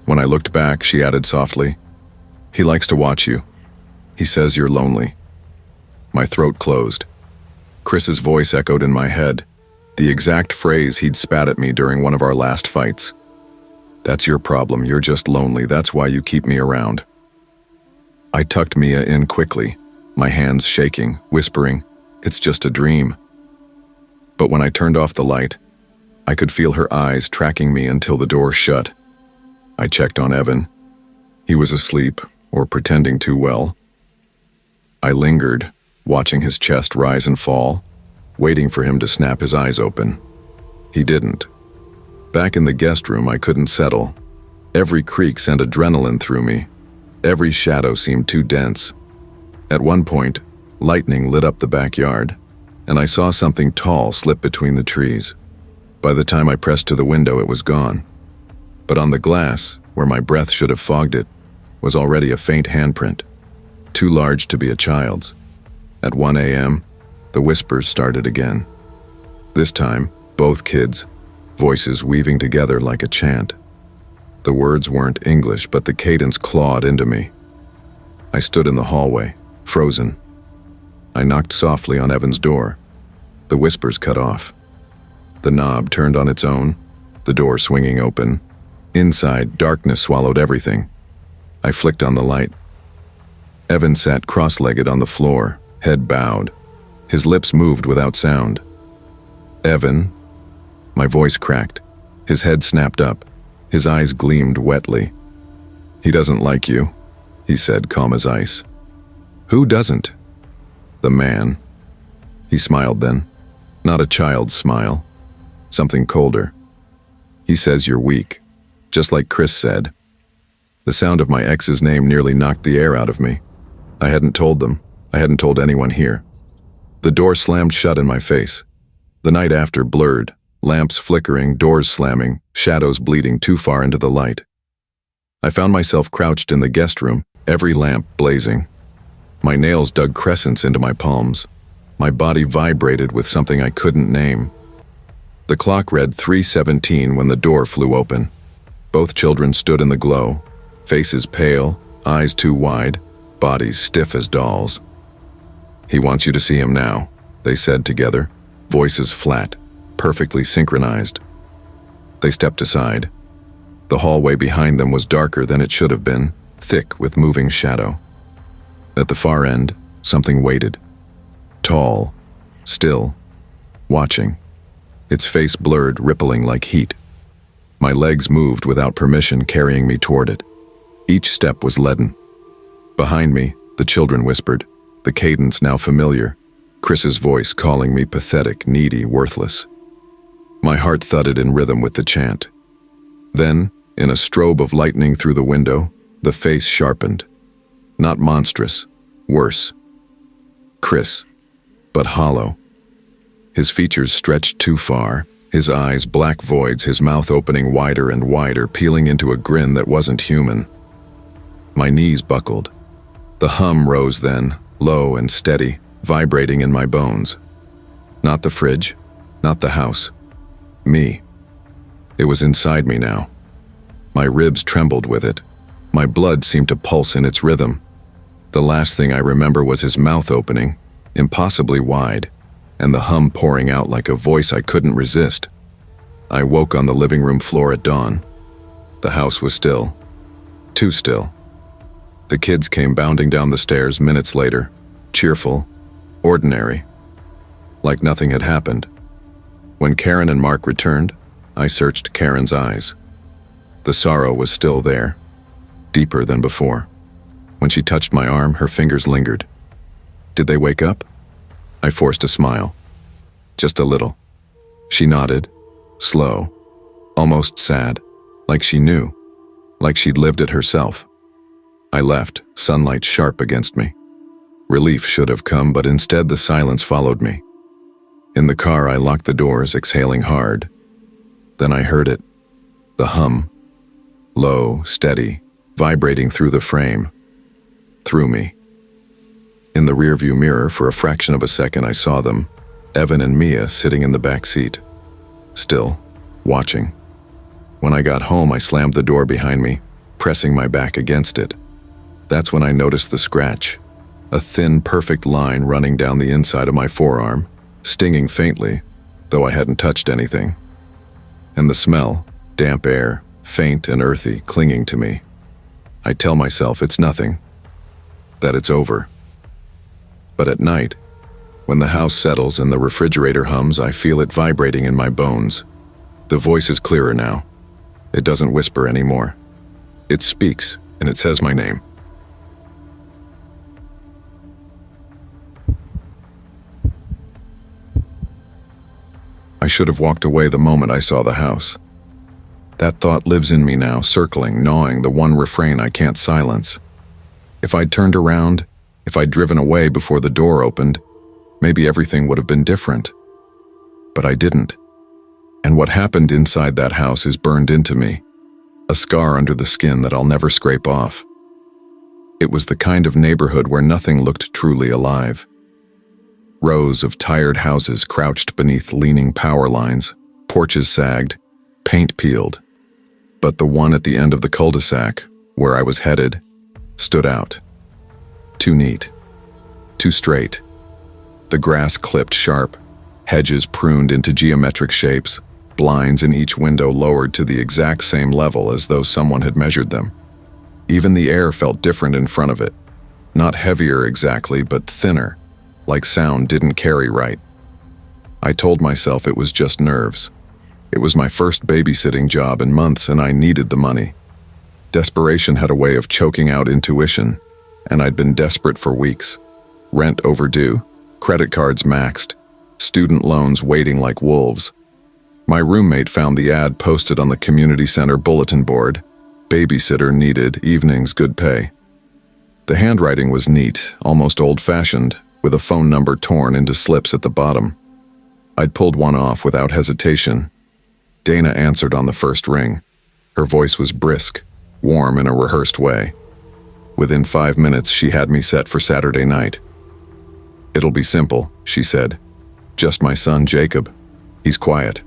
When I looked back, she added softly, "He likes to watch you. He says you're lonely." My throat closed. Chris's voice echoed in my head, the exact phrase he'd spat at me during one of our last fights. "That's your problem. You're just lonely. That's why you keep me around." I tucked Mia in quickly, my hands shaking, whispering, "It's just a dream." But when I turned off the light, I could feel her eyes tracking me until the door shut. I checked on Evan. He was asleep, or pretending to well. I lingered, watching his chest rise and fall, waiting for him to snap his eyes open. He didn't. Back in the guest room, I couldn't settle. Every creak sent adrenaline through me. Every shadow seemed too dense. At one point, lightning lit up the backyard, and I saw something tall slip between the trees. By the time I pressed to the window, it was gone. But on the glass, where my breath should have fogged it, was already a faint handprint, too large to be a child's. At 1 a.m., the whispers started again. This time, both kids, voices weaving together like a chant. The words weren't English, but the cadence clawed into me. I stood in the hallway, frozen. I knocked softly on Evan's door. The whispers cut off. The knob turned on its own, the door swinging open. Inside, darkness swallowed everything. I flicked on the light. Evan sat cross-legged on the floor, head bowed. His lips moved without sound. "Evan?" My voice cracked. His head snapped up. His eyes gleamed wetly. "He doesn't like you," he said, calm as ice. "Who doesn't?" "The man." He smiled then. Not a child's smile. Something colder. "He says you're weak, just like Chris said." The sound of my ex's name nearly knocked the air out of me. I hadn't told them. I hadn't told anyone here. The door slammed shut in my face. The night after blurred, lamps flickering, doors slamming, shadows bleeding too far into the light. I found myself crouched in the guest room, every lamp blazing. My nails dug crescents into my palms. My body vibrated with something I couldn't name. The clock read 3:17 when the door flew open. Both children stood in the glow, faces pale, eyes too wide, bodies stiff as dolls. "He wants you to see him now," they said together, voices flat, perfectly synchronized. They stepped aside. The hallway behind them was darker than it should have been, thick with moving shadow. At the far end, something waited. Tall, still, watching. Its face blurred, rippling like heat. My legs moved without permission, carrying me toward it. Each step was leaden. Behind me, the children whispered, the cadence now familiar, Chris's voice calling me pathetic, needy, worthless. My heart thudded in rhythm with the chant. Then, in a strobe of lightning through the window, the face sharpened. Not monstrous, worse. Chris, but hollow. His features stretched too far, his eyes black voids, his mouth opening wider and wider, peeling into a grin that wasn't human. My knees buckled. The hum rose then, low and steady, vibrating in my bones. Not the fridge, not the house. Me. It was inside me now. My ribs trembled with it. My blood seemed to pulse in its rhythm. The last thing I remember was his mouth opening, impossibly wide, and the hum pouring out like a voice I couldn't resist. I woke on the living room floor at dawn. The house was still. Too still. The kids came bounding down the stairs minutes later, cheerful, ordinary, like nothing had happened. When Karen and Mark returned, I searched Karen's eyes. The sorrow was still there, deeper than before. When she touched my arm, her fingers lingered. Did they wake up? I forced a smile. Just a little. She nodded, slow, almost sad, like she knew, like she'd lived it herself. I left, sunlight sharp against me. Relief should have come, but instead the silence followed me. In the car, I locked the doors, exhaling hard. Then I heard it. The hum. Low, steady, vibrating through the frame. Through me. In the rearview mirror, for a fraction of a second, I saw them, Evan and Mia, sitting in the back seat. Still, watching. When I got home, I slammed the door behind me, pressing my back against it. That's when I noticed the scratch. A thin, perfect line running down the inside of my forearm, stinging faintly, though I hadn't touched anything. And the smell, damp air, faint and earthy, clinging to me. I tell myself it's nothing, that it's over. But at night, when the house settles and the refrigerator hums, I feel it vibrating in my bones. The voice is clearer now. It doesn't whisper anymore. It speaks, and it says my name. I should have walked away the moment I saw the house. That thought lives in me now, circling, gnawing, the one refrain I can't silence. If I'd turned around, if I'd driven away before the door opened, maybe everything would have been different. But I didn't. And what happened inside that house is burned into me, a scar under the skin that I'll never scrape off. It was the kind of neighborhood where nothing looked truly alive. Rows of tired houses crouched beneath leaning power lines, porches sagged, paint peeled. But the one at the end of the cul-de-sac, where I was headed, stood out. Too neat. Too straight. The grass clipped sharp, hedges pruned into geometric shapes, blinds in each window lowered to the exact same level as though someone had measured them. Even the air felt different in front of it. Not heavier exactly, but thinner, like sound didn't carry right. I told myself it was just nerves. It was my first babysitting job in months, and I needed the money. Desperation had a way of choking out intuition, and I'd been desperate for weeks. Rent overdue, credit cards maxed, student loans waiting like wolves. My roommate found the ad posted on the community center bulletin board. Babysitter needed, evenings good pay. The handwriting was neat, almost old-fashioned, with a phone number torn into slips at the bottom. I'd pulled one off without hesitation. Dana answered on the first ring. Her voice was brisk, warm in a rehearsed way. Within 5 minutes, she had me set for Saturday night. "It'll be simple," she said. "Just my son, Jacob. He's quiet.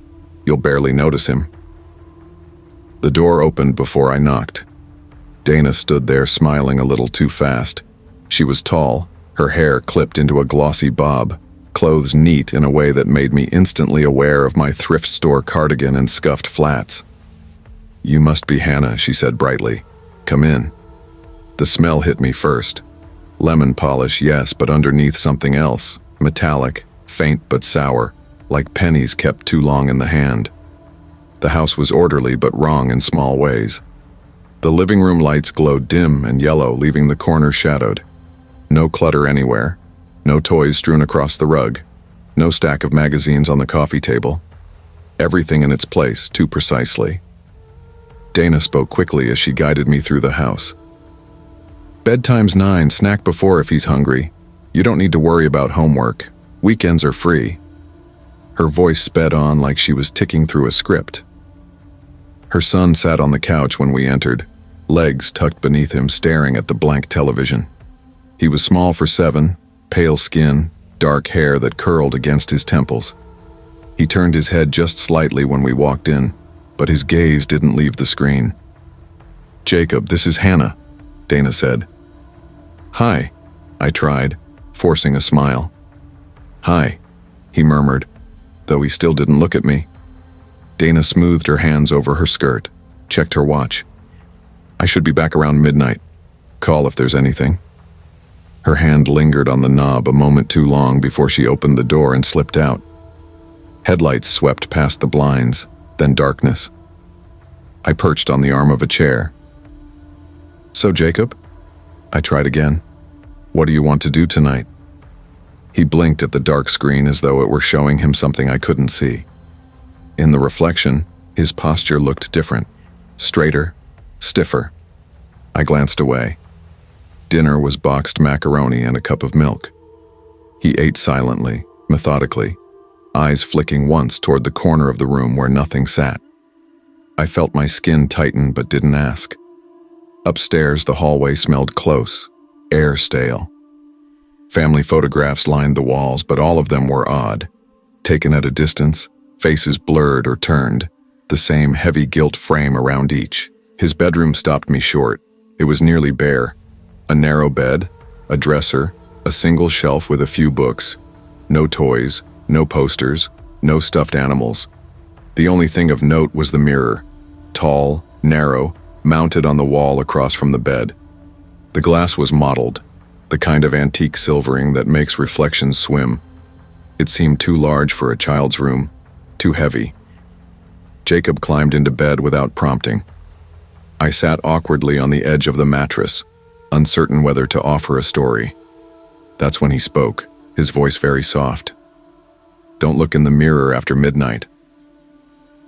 You'll barely notice him." The door opened before I knocked. Dana stood there smiling a little too fast. She was tall, her hair clipped into a glossy bob, clothes neat in a way that made me instantly aware of my thrift store cardigan and scuffed flats. "You must be Hannah," she said brightly. "Come in." The smell hit me first. Lemon polish, yes, but underneath something else, metallic, faint but sour, like pennies kept too long in the hand. The house was orderly but wrong in small ways. The living room lights glowed dim and yellow, leaving the corners shadowed. No clutter anywhere. No toys strewn across the rug. No stack of magazines on the coffee table. Everything in its place, too precisely. Dana spoke quickly as she guided me through the house. "Bedtime's 9, snack before if he's hungry. You don't need to worry about homework. Weekends are free." Her voice sped on like she was ticking through a script. Her son sat on the couch when we entered, legs tucked beneath him, staring at the blank television. He was small for 7, pale skin, dark hair that curled against his temples. He turned his head just slightly when we walked in, but his gaze didn't leave the screen. "Jacob, this is Hannah," Dana said. "Hi," I tried, forcing a smile. "Hi," he murmured, though he still didn't look at me. Dana smoothed her hands over her skirt, checked her watch. "I should be back around midnight. Call if there's anything." Her hand lingered on the knob a moment too long before she opened the door and slipped out. Headlights swept past the blinds, then darkness. I perched on the arm of a chair. "So, Jacob?" I tried again. "What do you want to do tonight?" He blinked at the dark screen as though it were showing him something I couldn't see. In the reflection, his posture looked different, straighter, stiffer. I glanced away. Dinner was boxed macaroni and a cup of milk. He ate silently, methodically, eyes flicking once toward the corner of the room where nothing sat. I felt my skin tighten but didn't ask. Upstairs, the hallway smelled close, air stale. Family photographs lined the walls, but all of them were odd. Taken at a distance, faces blurred or turned, the same heavy gilt frame around each. His bedroom stopped me short. It was nearly bare. A narrow bed, a dresser, a single shelf with a few books. No toys, no posters, no stuffed animals. The only thing of note was the mirror, tall, narrow, mounted on the wall across from the bed. The glass was mottled, the kind of antique silvering that makes reflections swim. It seemed too large for a child's room, too heavy. Jacob climbed into bed without prompting. I sat awkwardly on the edge of the mattress, uncertain whether to offer a story. That's when he spoke, his voice very soft. "Don't look in the mirror after midnight."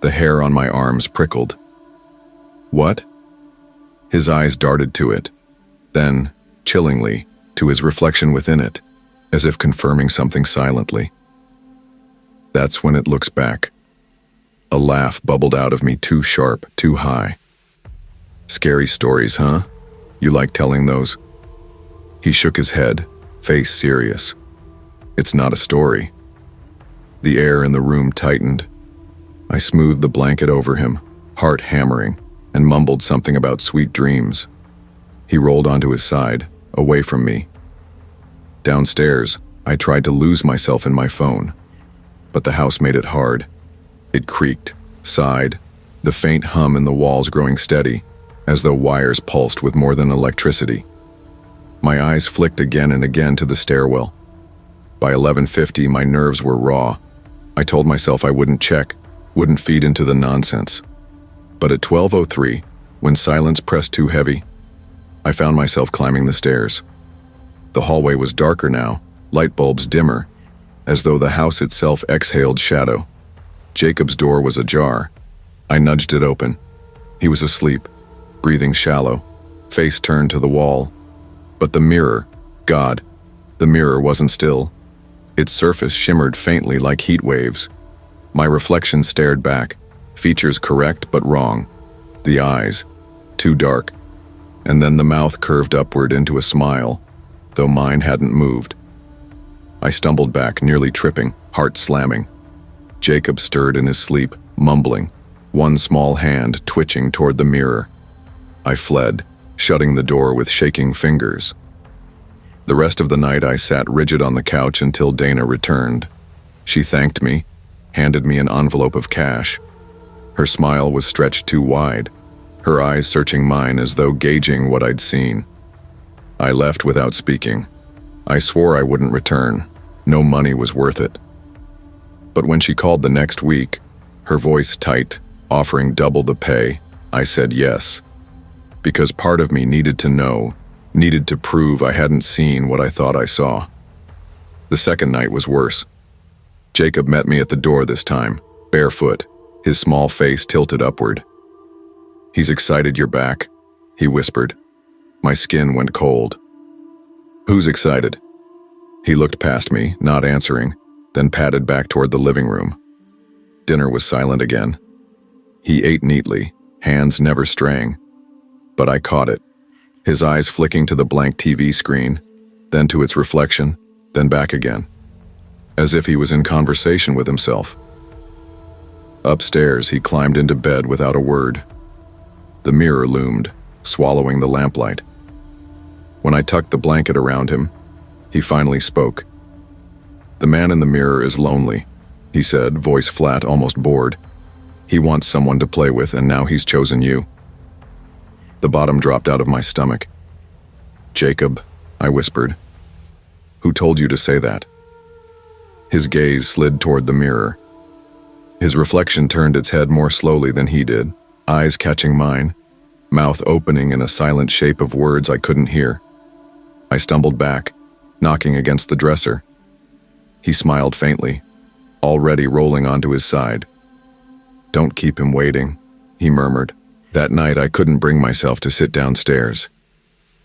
The hair on my arms prickled. "What?" His eyes darted to it, then, chillingly, to his reflection within it, as if confirming something silently. "That's when it looks back." A laugh bubbled out of me, too sharp, too high. "Scary stories, huh? You like telling those?" He shook his head, face serious. "It's not a story." The air in the room tightened. I smoothed the blanket over him, heart hammering, and mumbled something about sweet dreams. He rolled onto his side, away from me. Downstairs, I tried to lose myself in my phone, but the house made it hard. It creaked, sighed, the faint hum in the walls growing steady, as though wires pulsed with more than electricity. My eyes flicked again and again to the stairwell. By 11:50, my nerves were raw. I told myself I wouldn't check, wouldn't feed into the nonsense. But at 12:03, when silence pressed too heavy, I found myself climbing the stairs. The hallway was darker now, light bulbs dimmer, as though the house itself exhaled shadow. Jacob's door was ajar. I nudged it open. He was asleep, breathing shallow, face turned to the wall. But the mirror, God, the mirror wasn't still. Its surface shimmered faintly like heat waves. My reflection stared back, features correct but wrong. The eyes, too dark. And then the mouth curved upward into a smile, though mine hadn't moved. I stumbled back, nearly tripping, heart slamming. Jacob stirred in his sleep, mumbling, one small hand twitching toward the mirror. I fled, shutting the door with shaking fingers. The rest of the night I sat rigid on the couch until Dana returned. She thanked me, handed me an envelope of cash. Her smile was stretched too wide, her eyes searching mine as though gauging what I'd seen. I left without speaking. I swore I wouldn't return. No money was worth it. But when she called the next week, her voice tight, offering double the pay, I said yes. Because part of me needed to know, needed to prove I hadn't seen what I thought I saw. The second night was worse. Jacob met me at the door this time, barefoot, his small face tilted upward. "He's excited you're back," he whispered. My skin went cold. "Who's excited?" He looked past me, not answering, then padded back toward the living room. Dinner was silent again. He ate neatly, hands never straying. But I caught it, his eyes flicking to the blank TV screen, then to its reflection, then back again, as if he was in conversation with himself. Upstairs, he climbed into bed without a word. The mirror loomed, swallowing the lamplight. When I tucked the blanket around him, he finally spoke. "The man in the mirror is lonely," he said, voice flat, almost bored. "He wants someone to play with, and now he's chosen you." The bottom dropped out of my stomach. "Jacob," I whispered. "Who told you to say that?" His gaze slid toward the mirror. His reflection turned its head more slowly than he did, eyes catching mine, mouth opening in a silent shape of words I couldn't hear. I stumbled back, knocking against the dresser. He smiled faintly, already rolling onto his side. "Don't keep him waiting," he murmured. That night I couldn't bring myself to sit downstairs.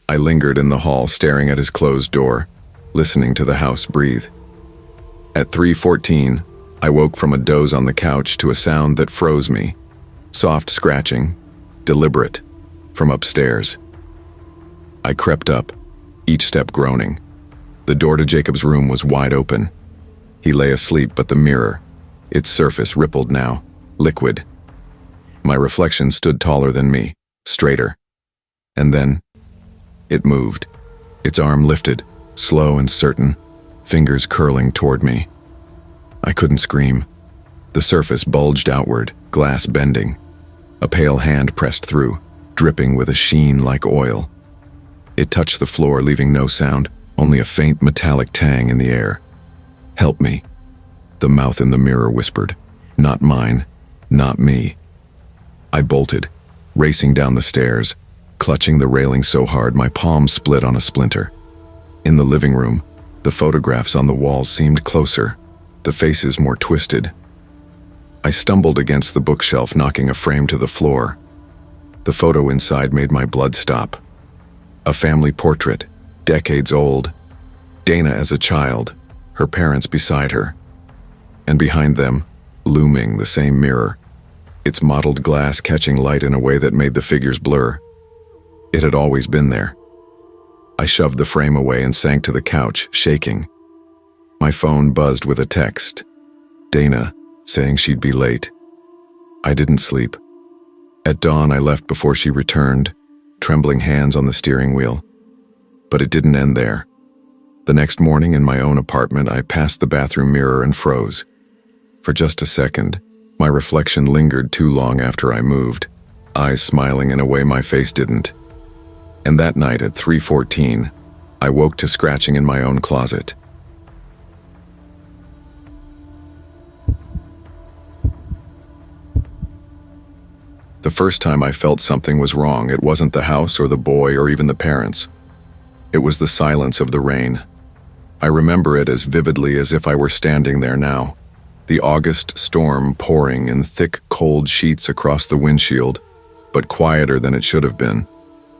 I lingered in the hall, staring at his closed door, listening to the house breathe. At 3:14, I woke from a doze on the couch to a sound that froze me. Soft scratching, deliberate, from upstairs. I crept up, each step groaning. The door to Jacob's room was wide open. He lay asleep, but the mirror, its surface rippled now, liquid. My reflection stood taller than me, straighter. And then, it moved. Its arm lifted, slow and certain, fingers curling toward me. I couldn't scream. The surface bulged outward, glass bending. A pale hand pressed through, dripping with a sheen like oil. It touched the floor, leaving no sound, only a faint metallic tang in the air. "Help me," the mouth in the mirror whispered. Not mine, not me. I bolted, racing down the stairs, clutching the railing so hard my palm split on a splinter. In the living room, the photographs on the walls seemed closer, the faces more twisted. I stumbled against the bookshelf, knocking a frame to the floor. The photo inside made my blood stop. A family portrait, decades old. Dana as a child, her parents beside her. And behind them, looming the same mirror, its mottled glass catching light in a way that made the figures blur. It had always been there. I shoved the frame away and sank to the couch, shaking. My phone buzzed with a text. Dana, saying she'd be late. I didn't sleep. At dawn, I left before she returned, trembling hands on the steering wheel. But it didn't end there. The next morning in my own apartment, I passed the bathroom mirror and froze. For just a second, my reflection lingered too long after I moved, eyes smiling in a way my face didn't. And that night at 3:14, I woke to scratching in my own closet. The first time I felt something was wrong, it wasn't the house or the boy or even the parents. It was the silence of the rain. I remember it as vividly as if I were standing there now. The August storm pouring in thick, cold sheets across the windshield, but quieter than it should have been,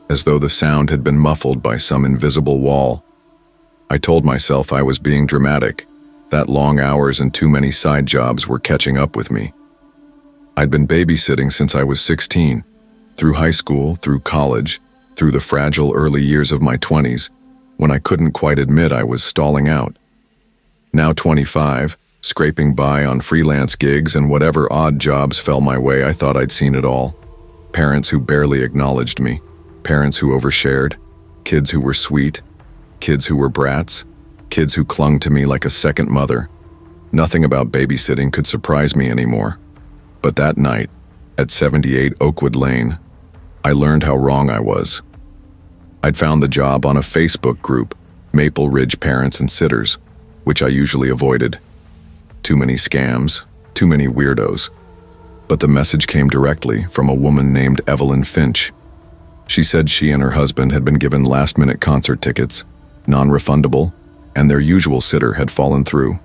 as though the sound had been muffled by some invisible wall. I told myself I was being dramatic, that long hours and too many side jobs were catching up with me. I'd been babysitting since I was 16, through high school, through college, through the fragile early years of my 20s, when I couldn't quite admit I was stalling out. Now 25, scraping by on freelance gigs and whatever odd jobs fell my way, I thought I'd seen it all. Parents who barely acknowledged me, parents who overshared, kids who were sweet, Kids who were brats, kids who clung to me like a second mother. Nothing about babysitting could surprise me anymore. But that night, at 78 Oakwood Lane, I learned how wrong I was. I'd found the job on a Facebook group, Maple Ridge Parents and Sitters, which I usually avoided. Too many scams, too many weirdos. But the message came directly from a woman named Evelyn Finch. She said she and her husband had been given last-minute concert tickets, non-refundable, and their usual sitter had fallen through.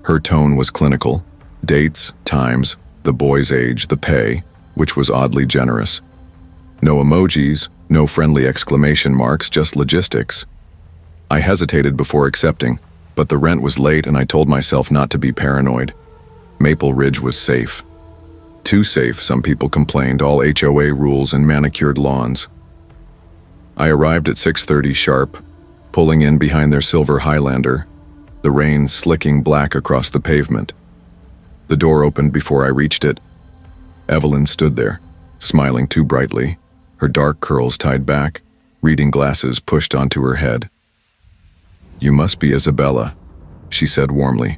Her tone was clinical. Dates, times, the boy's age, the pay, which was oddly generous. No emojis, no friendly exclamation marks, just logistics. I hesitated before accepting, but the rent was late and I told myself not to be paranoid. Maple Ridge was safe. Too safe, some people complained, all HOA rules and manicured lawns. I arrived at 6:30 sharp, pulling in behind their silver Highlander, the rain slicking black across the pavement. The door opened before I reached it. Evelyn stood there, smiling too brightly, her dark curls tied back, reading glasses pushed onto her head. "You must be Isabella," she said warmly.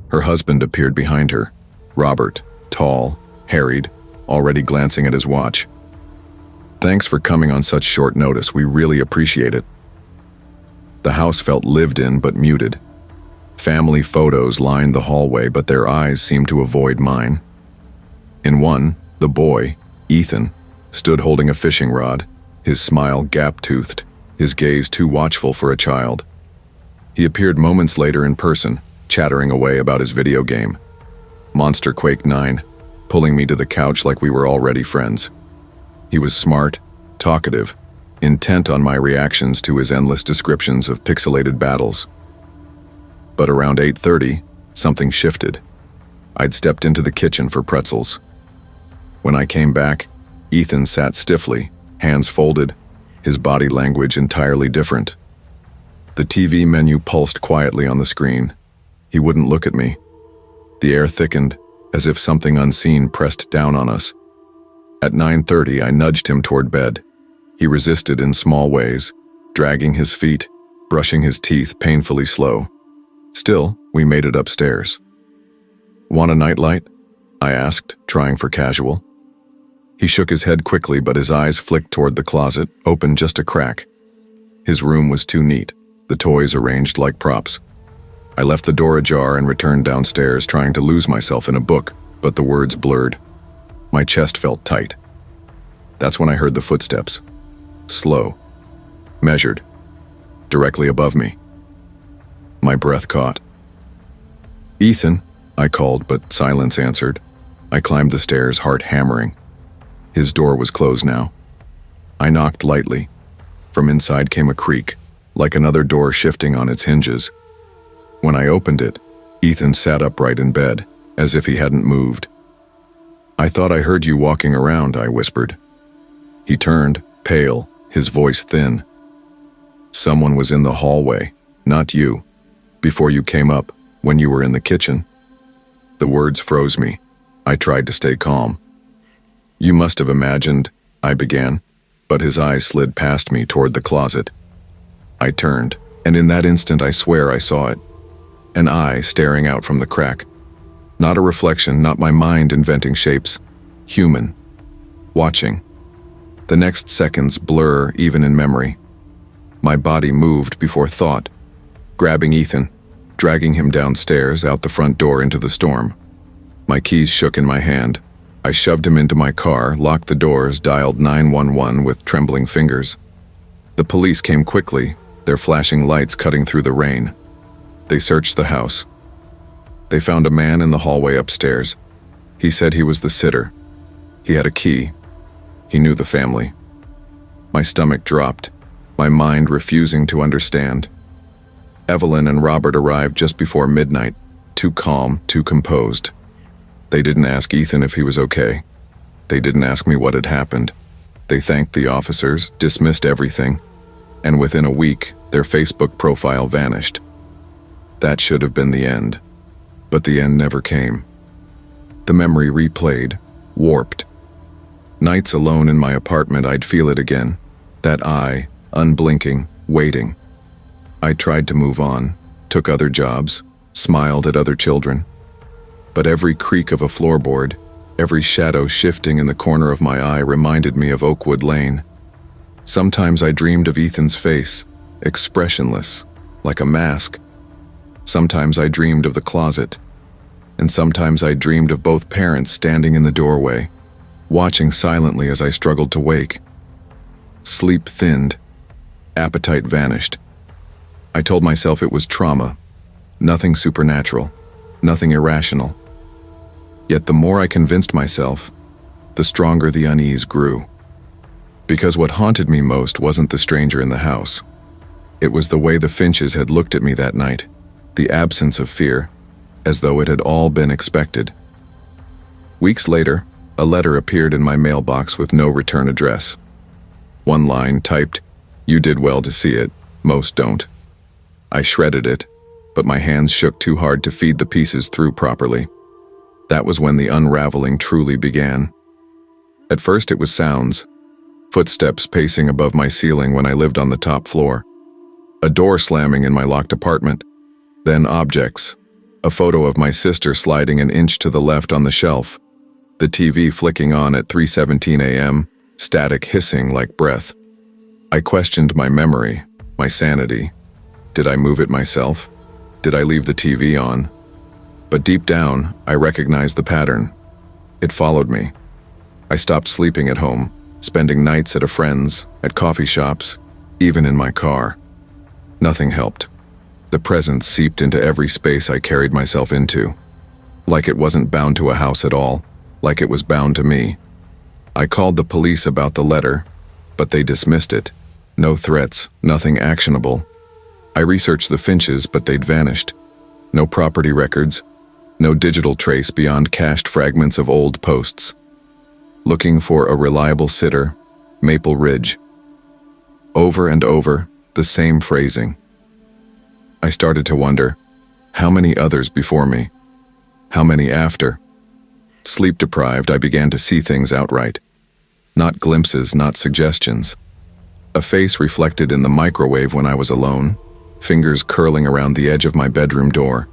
Her husband appeared behind her, Robert, tall, harried, already glancing at his watch. "Thanks for coming on such short notice, we really appreciate it." The house felt lived in but muted. Family photos lined the hallway, but their eyes seemed to avoid mine. In one, the boy, Ethan, stood holding a fishing rod, his smile gap-toothed, his gaze too watchful for a child. He appeared moments later in person, chattering away about his video game. Monster Quake 9, pulling me to the couch like we were already friends. He was smart, talkative, intent on my reactions to his endless descriptions of pixelated battles. But around 8:30, something shifted. I'd stepped into the kitchen for pretzels. When I came back, Ethan sat stiffly, hands folded, his body language entirely different. The TV menu pulsed quietly on the screen. He wouldn't look at me. The air thickened, as if something unseen pressed down on us. At 9:30, I nudged him toward bed. He resisted in small ways, dragging his feet, brushing his teeth painfully slow. Still, we made it upstairs. "Want a nightlight?" I asked, trying for casual. He shook his head quickly, but his eyes flicked toward the closet, open just a crack. His room was too neat, the toys arranged like props. I left the door ajar and returned downstairs, trying to lose myself in a book, but the words blurred. My chest felt tight. That's when I heard the footsteps. Slow. Measured. Directly above me. My breath caught. "Ethan," I called, but silence answered. I climbed the stairs, heart hammering. His door was closed now. I knocked lightly. From inside came a creak, like another door shifting on its hinges. When I opened it, Ethan sat upright in bed, as if he hadn't moved. "I thought I heard you walking around," I whispered. He turned, pale, his voice thin. "Someone was in the hallway, not you, before you came up, when you were in the kitchen." The words froze me. I tried to stay calm. "You must have imagined," I began, but his eyes slid past me toward the closet. I turned, and in that instant I swear I saw it. An eye staring out from the crack. Not a reflection, not my mind inventing shapes. Human. Watching. The next seconds blur even in memory. My body moved before thought, grabbing Ethan, dragging him downstairs, out the front door into the storm. My keys shook in my hand. I shoved him into my car, locked the doors, dialed 911 with trembling fingers. The police came quickly, their flashing lights cutting through the rain. They searched the house. They found a man in the hallway upstairs. He said he was the sitter. He had a key. He knew the family. My stomach dropped, my mind refusing to understand. Evelyn and Robert arrived just before midnight, too calm, too composed. They didn't ask Ethan if he was okay. They didn't ask me what had happened. They thanked the officers, dismissed everything, and within a week, their Facebook profile vanished. That should have been the end. But the end never came. The memory replayed, warped. Nights alone in my apartment, I'd feel it again. That eye, unblinking, waiting. I tried to move on, took other jobs, smiled at other children. But every creak of a floorboard, every shadow shifting in the corner of my eye reminded me of Oakwood Lane. Sometimes I dreamed of Ethan's face, expressionless, like a mask. Sometimes I dreamed of the closet, and sometimes I dreamed of both parents standing in the doorway, watching silently as I struggled to wake. Sleep thinned, appetite vanished. I told myself it was trauma, nothing supernatural, nothing irrational. Yet the more I convinced myself, the stronger the unease grew. Because what haunted me most wasn't the stranger in the house. It was the way the Finches had looked at me that night, the absence of fear, as though it had all been expected. Weeks later, a letter appeared in my mailbox with no return address. One line typed, "You did well to see it, most don't." I shredded it, but my hands shook too hard to feed the pieces through properly. That was when the unraveling truly began. At first it was sounds, footsteps pacing above my ceiling when I lived on the top floor, a door slamming in my locked apartment, then objects, a photo of my sister sliding an inch to the left on the shelf, the TV flicking on at 3:17 a.m., static hissing like breath. I questioned my memory, my sanity. Did I move it myself? Did I leave the TV on? But deep down, I recognized the pattern. It followed me. I stopped sleeping at home, spending nights at a friend's, at coffee shops, even in my car. Nothing helped. The presence seeped into every space I carried myself into. Like it wasn't bound to a house at all, like it was bound to me. I called the police about the letter, but they dismissed it. No threats, nothing actionable. I researched the Finches, but they'd vanished. No property records, no digital trace beyond cached fragments of old posts. Looking for a reliable sitter, Maple Ridge. Over and over, the same phrasing. I started to wonder, how many others before me? How many after? Sleep deprived, I began to see things outright. Not glimpses, not suggestions. A face reflected in the microwave when I was alone, fingers curling around the edge of my bedroom door.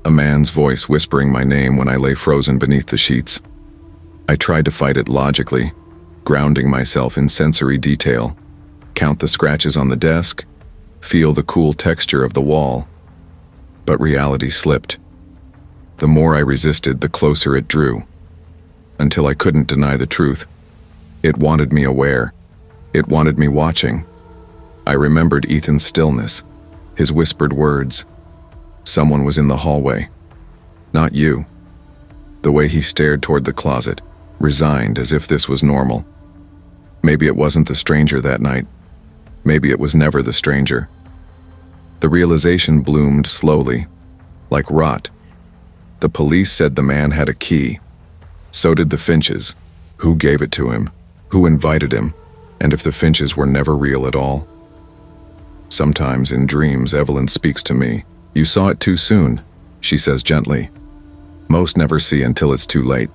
A man's voice whispering my name when I lay frozen beneath the sheets. I tried to fight it logically, grounding myself in sensory detail. Count the scratches on the desk, feel the cool texture of the wall. But reality slipped. The more I resisted, the closer it drew. Until I couldn't deny the truth. It wanted me aware. It wanted me watching. I remembered Ethan's stillness, his whispered words. Someone was in the hallway. Not you. The way he stared toward the closet, resigned as if this was normal. Maybe it wasn't the stranger that night. Maybe it was never the stranger. The realization bloomed slowly, like rot. The police said the man had a key. So did the Finches. Who gave it to him? Who invited him? And if the Finches were never real at all? Sometimes in dreams, Evelyn speaks to me. "You saw it too soon," she says gently. Most never see until it's too late.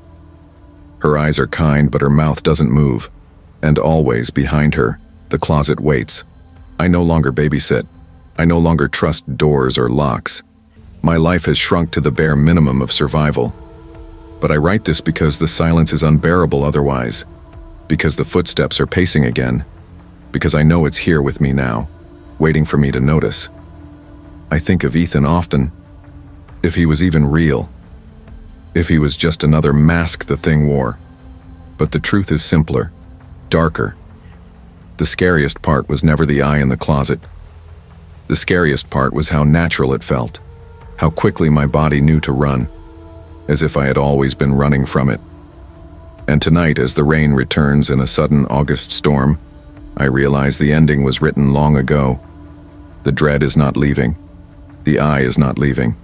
Her eyes are kind, but her mouth doesn't move. And always behind her, the closet waits. I no longer babysit. I no longer trust doors or locks. My life has shrunk to the bare minimum of survival. But I write this because the silence is unbearable otherwise. Because the footsteps are pacing again. Because I know it's here with me now, waiting for me to notice. I think of Ethan often. If he was even real. If he was just another mask the thing wore. But the truth is simpler, darker. The scariest part was never the eye in the closet. The scariest part was how natural it felt. How quickly my body knew to run. As if I had always been running from it. And tonight, as the rain returns in a sudden August storm, I realize the ending was written long ago. The dread is not leaving. The eye is not leaving.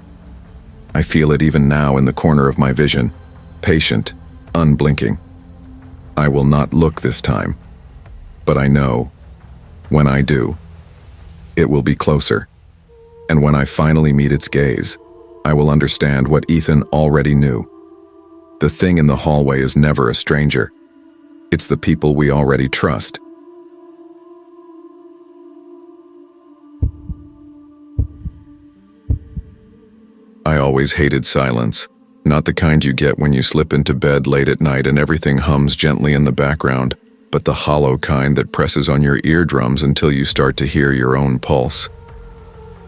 I feel it even now in the corner of my vision, patient, unblinking. I will not look this time. But I know, when I do, it will be closer. And when I finally meet its gaze, I will understand what Ethan already knew. The thing in the hallway is never a stranger. It's the people we already trust. always hated silence. Not the kind you get when you slip into bed late at night and everything hums gently in the background, but the hollow kind that presses on your eardrums until you start to hear your own pulse.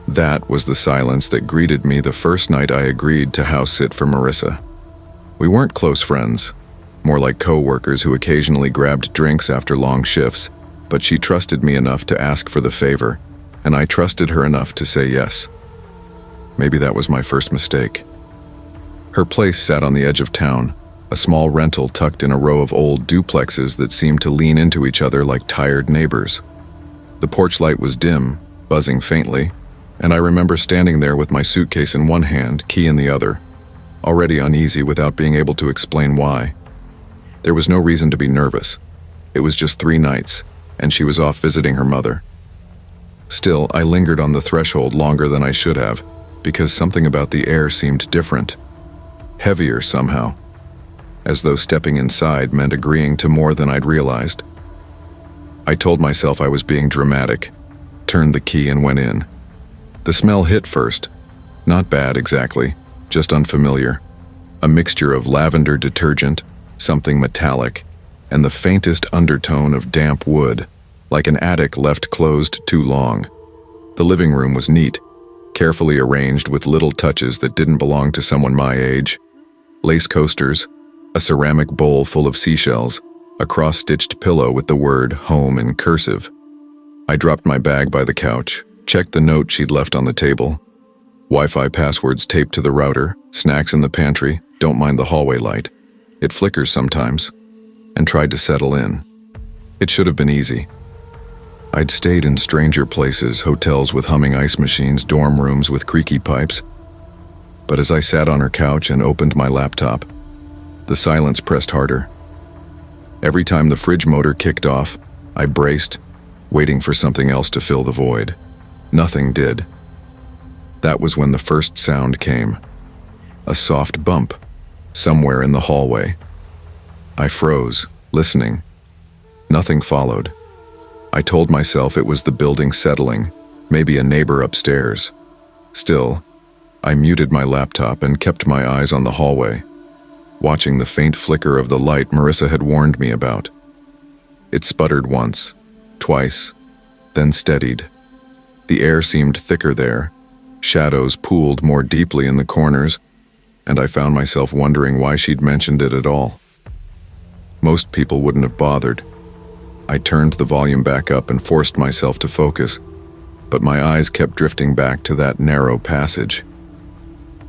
That was the silence that greeted me the first night I agreed to house sit for Marissa. We weren't close friends, more like co-workers who occasionally grabbed drinks after long shifts, but she trusted me enough to ask for the favor, and I trusted her enough to say yes. Maybe that was my first mistake. Her place sat on the edge of town, a small rental tucked in a row of old duplexes that seemed to lean into each other like tired neighbors. The porch light was dim, buzzing faintly, and I remember standing there with my suitcase in one hand, key in the other, already uneasy without being able to explain why. There was no reason to be nervous. It was just 3 nights, and she was off visiting her mother. Still, I lingered on the threshold longer than I should have, because something about the air seemed different. Heavier somehow, as though stepping inside meant agreeing to more than I'd realized. I told myself I was being dramatic, turned the key and went in. The smell hit first. Not bad exactly, just unfamiliar. A mixture of lavender detergent, something metallic, and the faintest undertone of damp wood, like an attic left closed too long. The living room was neat, carefully arranged with little touches that didn't belong to someone my age. Lace coasters, a ceramic bowl full of seashells, a cross-stitched pillow with the word home in cursive. I dropped my bag by the couch, checked the note she'd left on the table. Wi-Fi passwords taped to the router, snacks in the pantry, don't mind the hallway light. It flickers sometimes, and tried to settle in. It should have been easy. I'd stayed in stranger places, hotels with humming ice machines, dorm rooms with creaky pipes. But as I sat on her couch and opened my laptop, the silence pressed harder. Every time the fridge motor kicked off, I braced, waiting for something else to fill the void. Nothing did. That was when the first sound came. A soft bump, somewhere in the hallway. I froze, listening. Nothing followed. I told myself it was the building settling, maybe a neighbor upstairs. Still, I muted my laptop and kept my eyes on the hallway, watching the faint flicker of the light Marissa had warned me about. It sputtered once, twice, then steadied. The air seemed thicker there, shadows pooled more deeply in the corners, and I found myself wondering why she'd mentioned it at all. Most people wouldn't have bothered. I turned the volume back up and forced myself to focus, but my eyes kept drifting back to that narrow passage.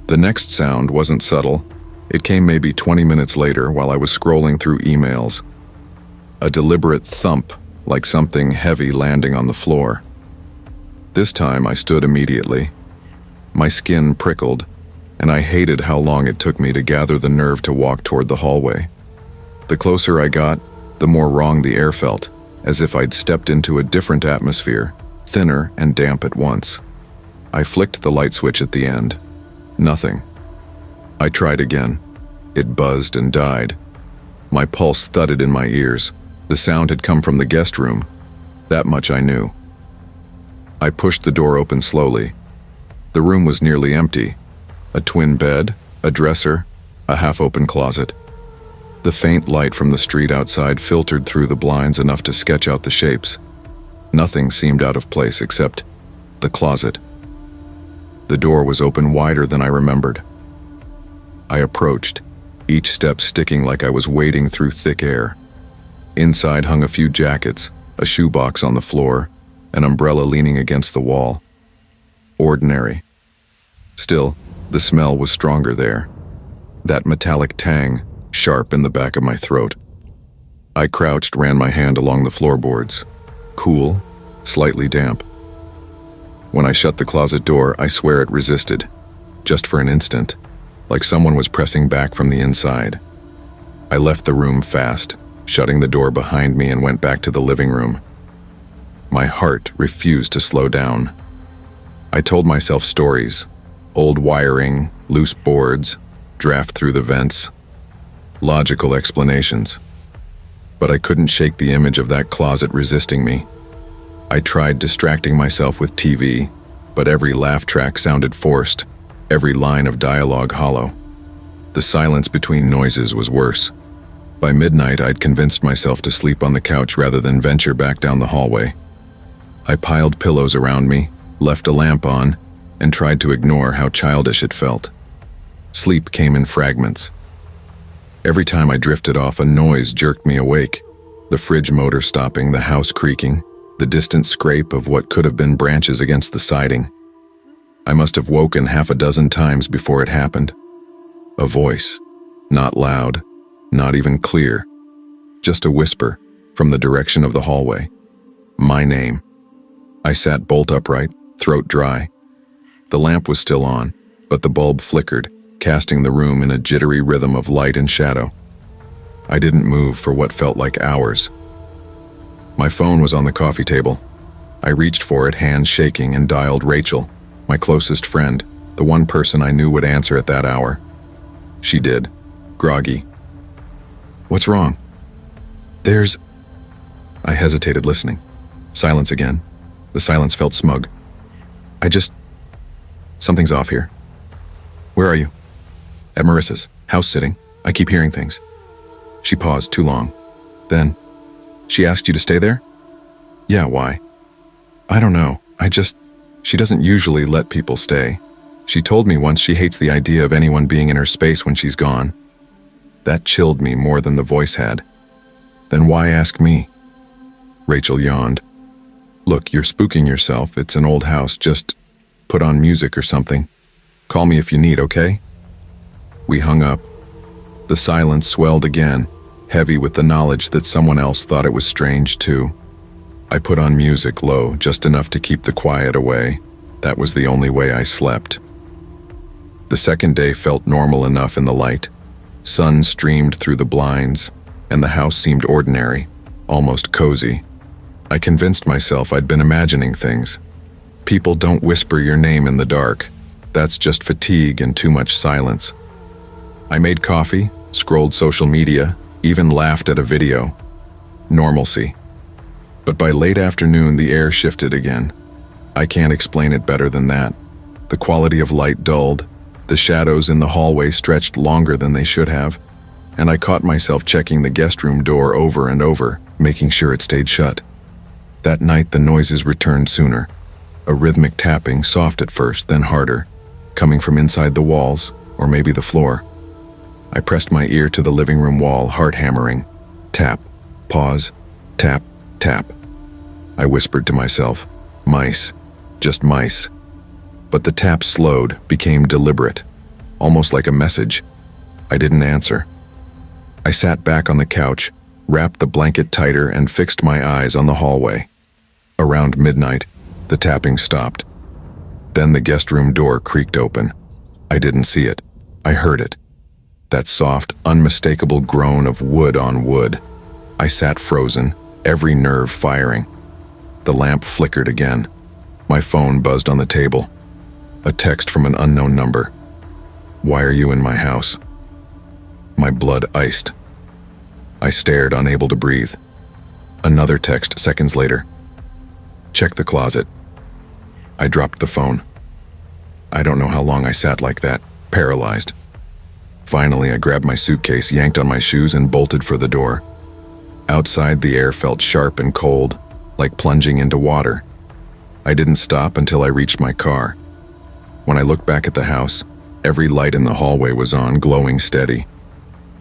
The next sound wasn't subtle. It came maybe 20 minutes later while I was scrolling through emails. A deliberate thump, like something heavy landing on the floor. This time I stood immediately. My skin prickled, and I hated how long it took me to gather the nerve to walk toward the hallway. The closer I got, the more wrong the air felt, as if I'd stepped into a different atmosphere, thinner and damp at once. I flicked the light switch at the end. Nothing. I tried again. It buzzed and died. My pulse thudded in my ears. The sound had come from the guest room. That much I knew. I pushed the door open slowly. The room was nearly empty. A twin bed, a dresser, a half-open closet. The faint light from the street outside filtered through the blinds enough to sketch out the shapes. Nothing seemed out of place except the closet. The door was open wider than I remembered. I approached, each step sticking like I was wading through thick air. Inside hung a few jackets, a shoebox on the floor, an umbrella leaning against the wall. Ordinary. Still, the smell was stronger there. That metallic tang, sharp in the back of my throat. I crouched, ran my hand along the floorboards. Cool, slightly damp. When I shut the closet door, I swear it resisted, just for an instant, like someone was pressing back from the inside. I left the room fast, shutting the door behind me, and went back to the living room. My heart refused to slow down. I told myself stories, old wiring, loose boards, draft through the vents, logical explanations. But I couldn't shake the image of that closet resisting me. I tried distracting myself with TV, but every laugh track sounded forced. every line of dialogue hollow. The silence between noises was worse. By midnight, I'd convinced myself to sleep on the couch rather than venture back down the hallway. I piled pillows around me, left a lamp on, and tried to ignore how childish it felt. Sleep came in fragments. Every time I drifted off, a noise jerked me awake. The fridge motor stopping, the house creaking, the distant scrape of what could have been branches against the siding. I must have woken half a dozen times before it happened. A voice, not loud, not even clear, just a whisper from the direction of the hallway. My name. I sat bolt upright, throat dry. The lamp was still on, but the bulb flickered, casting the room in a jittery rhythm of light and shadow. I didn't move for what felt like hours. My phone was on the coffee table. I reached for it, hands shaking, and dialed Rachel, my closest friend, the one person I knew would answer at that hour. She did, groggy. "What's wrong?" I hesitated, listening. Silence again. The silence felt smug. Something's off here. "Where are you?" "At Marissa's, house sitting. I keep hearing things." She paused too long. Then, "She asked you to stay there?" "Yeah, why?" "I don't know. She doesn't usually let people stay. She told me once she hates the idea of anyone being in her space when she's gone." That chilled me more than the voice had. "Then why ask me?" Rachel yawned. "Look, you're spooking yourself. It's an old house. Just put on music or something. Call me if you need, okay?" We hung up. The silence swelled again, heavy with the knowledge that someone else thought it was strange too. I put on music low, just enough to keep the quiet away. That was the only way I slept. The second day felt normal enough in the light. Sun streamed through the blinds, and the house seemed ordinary, almost cozy. I convinced myself I'd been imagining things. People don't whisper your name in the dark. That's just fatigue and too much silence. I made coffee, scrolled social media, even laughed at a video. Normalcy. But by late afternoon, the air shifted again. I can't explain it better than that. The quality of light dulled, the shadows in the hallway stretched longer than they should have, and I caught myself checking the guest room door over and over, making sure it stayed shut. That night, the noises returned sooner. A rhythmic tapping, soft at first, then harder, coming from inside the walls, or maybe the floor. I pressed my ear to the living room wall, heart hammering. Tap, pause, tap, tap. I whispered to myself, mice, just mice. But the tap slowed, became deliberate, almost like a message. I didn't answer. I sat back on the couch, wrapped the blanket tighter, and fixed my eyes on the hallway. Around midnight, the tapping stopped. Then the guest room door creaked open. I didn't see it. I heard it. That soft, unmistakable groan of wood on wood. I sat frozen, every nerve firing. The lamp flickered again. My phone buzzed on the table. A text from an unknown number. "Why are you in my house?" My blood iced. I stared, unable to breathe. Another text seconds later. "Check the closet." I dropped the phone. I don't know how long I sat like that, paralyzed. Finally, I grabbed my suitcase, yanked on my shoes, and bolted for the door. Outside, the air felt sharp and cold, like plunging into water. I didn't stop until I reached my car. When I looked back at the house, every light in the hallway was on, glowing steady.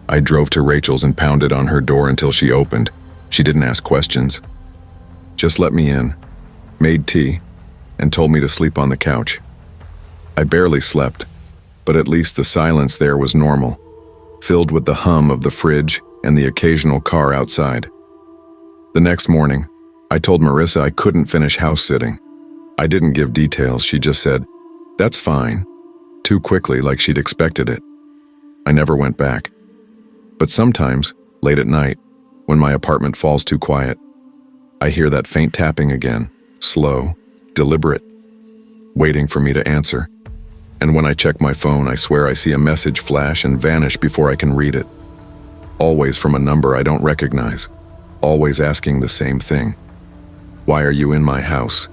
I drove to Rachel's and pounded on her door until she opened. She didn't ask questions. Just let me in, made tea, and told me to sleep on the couch. I barely slept, but at least the silence there was normal, filled with the hum of the fridge and the occasional car outside. The next morning, I told Marissa I couldn't finish house sitting. I didn't give details, she just said, "That's fine," too quickly, like she'd expected it. I never went back. But sometimes, late at night, when my apartment falls too quiet, I hear that faint tapping again, slow, deliberate, waiting for me to answer. And when I check my phone, I swear I see a message flash and vanish before I can read it. Always from a number I don't recognize, always asking the same thing. "Why are you in my house?"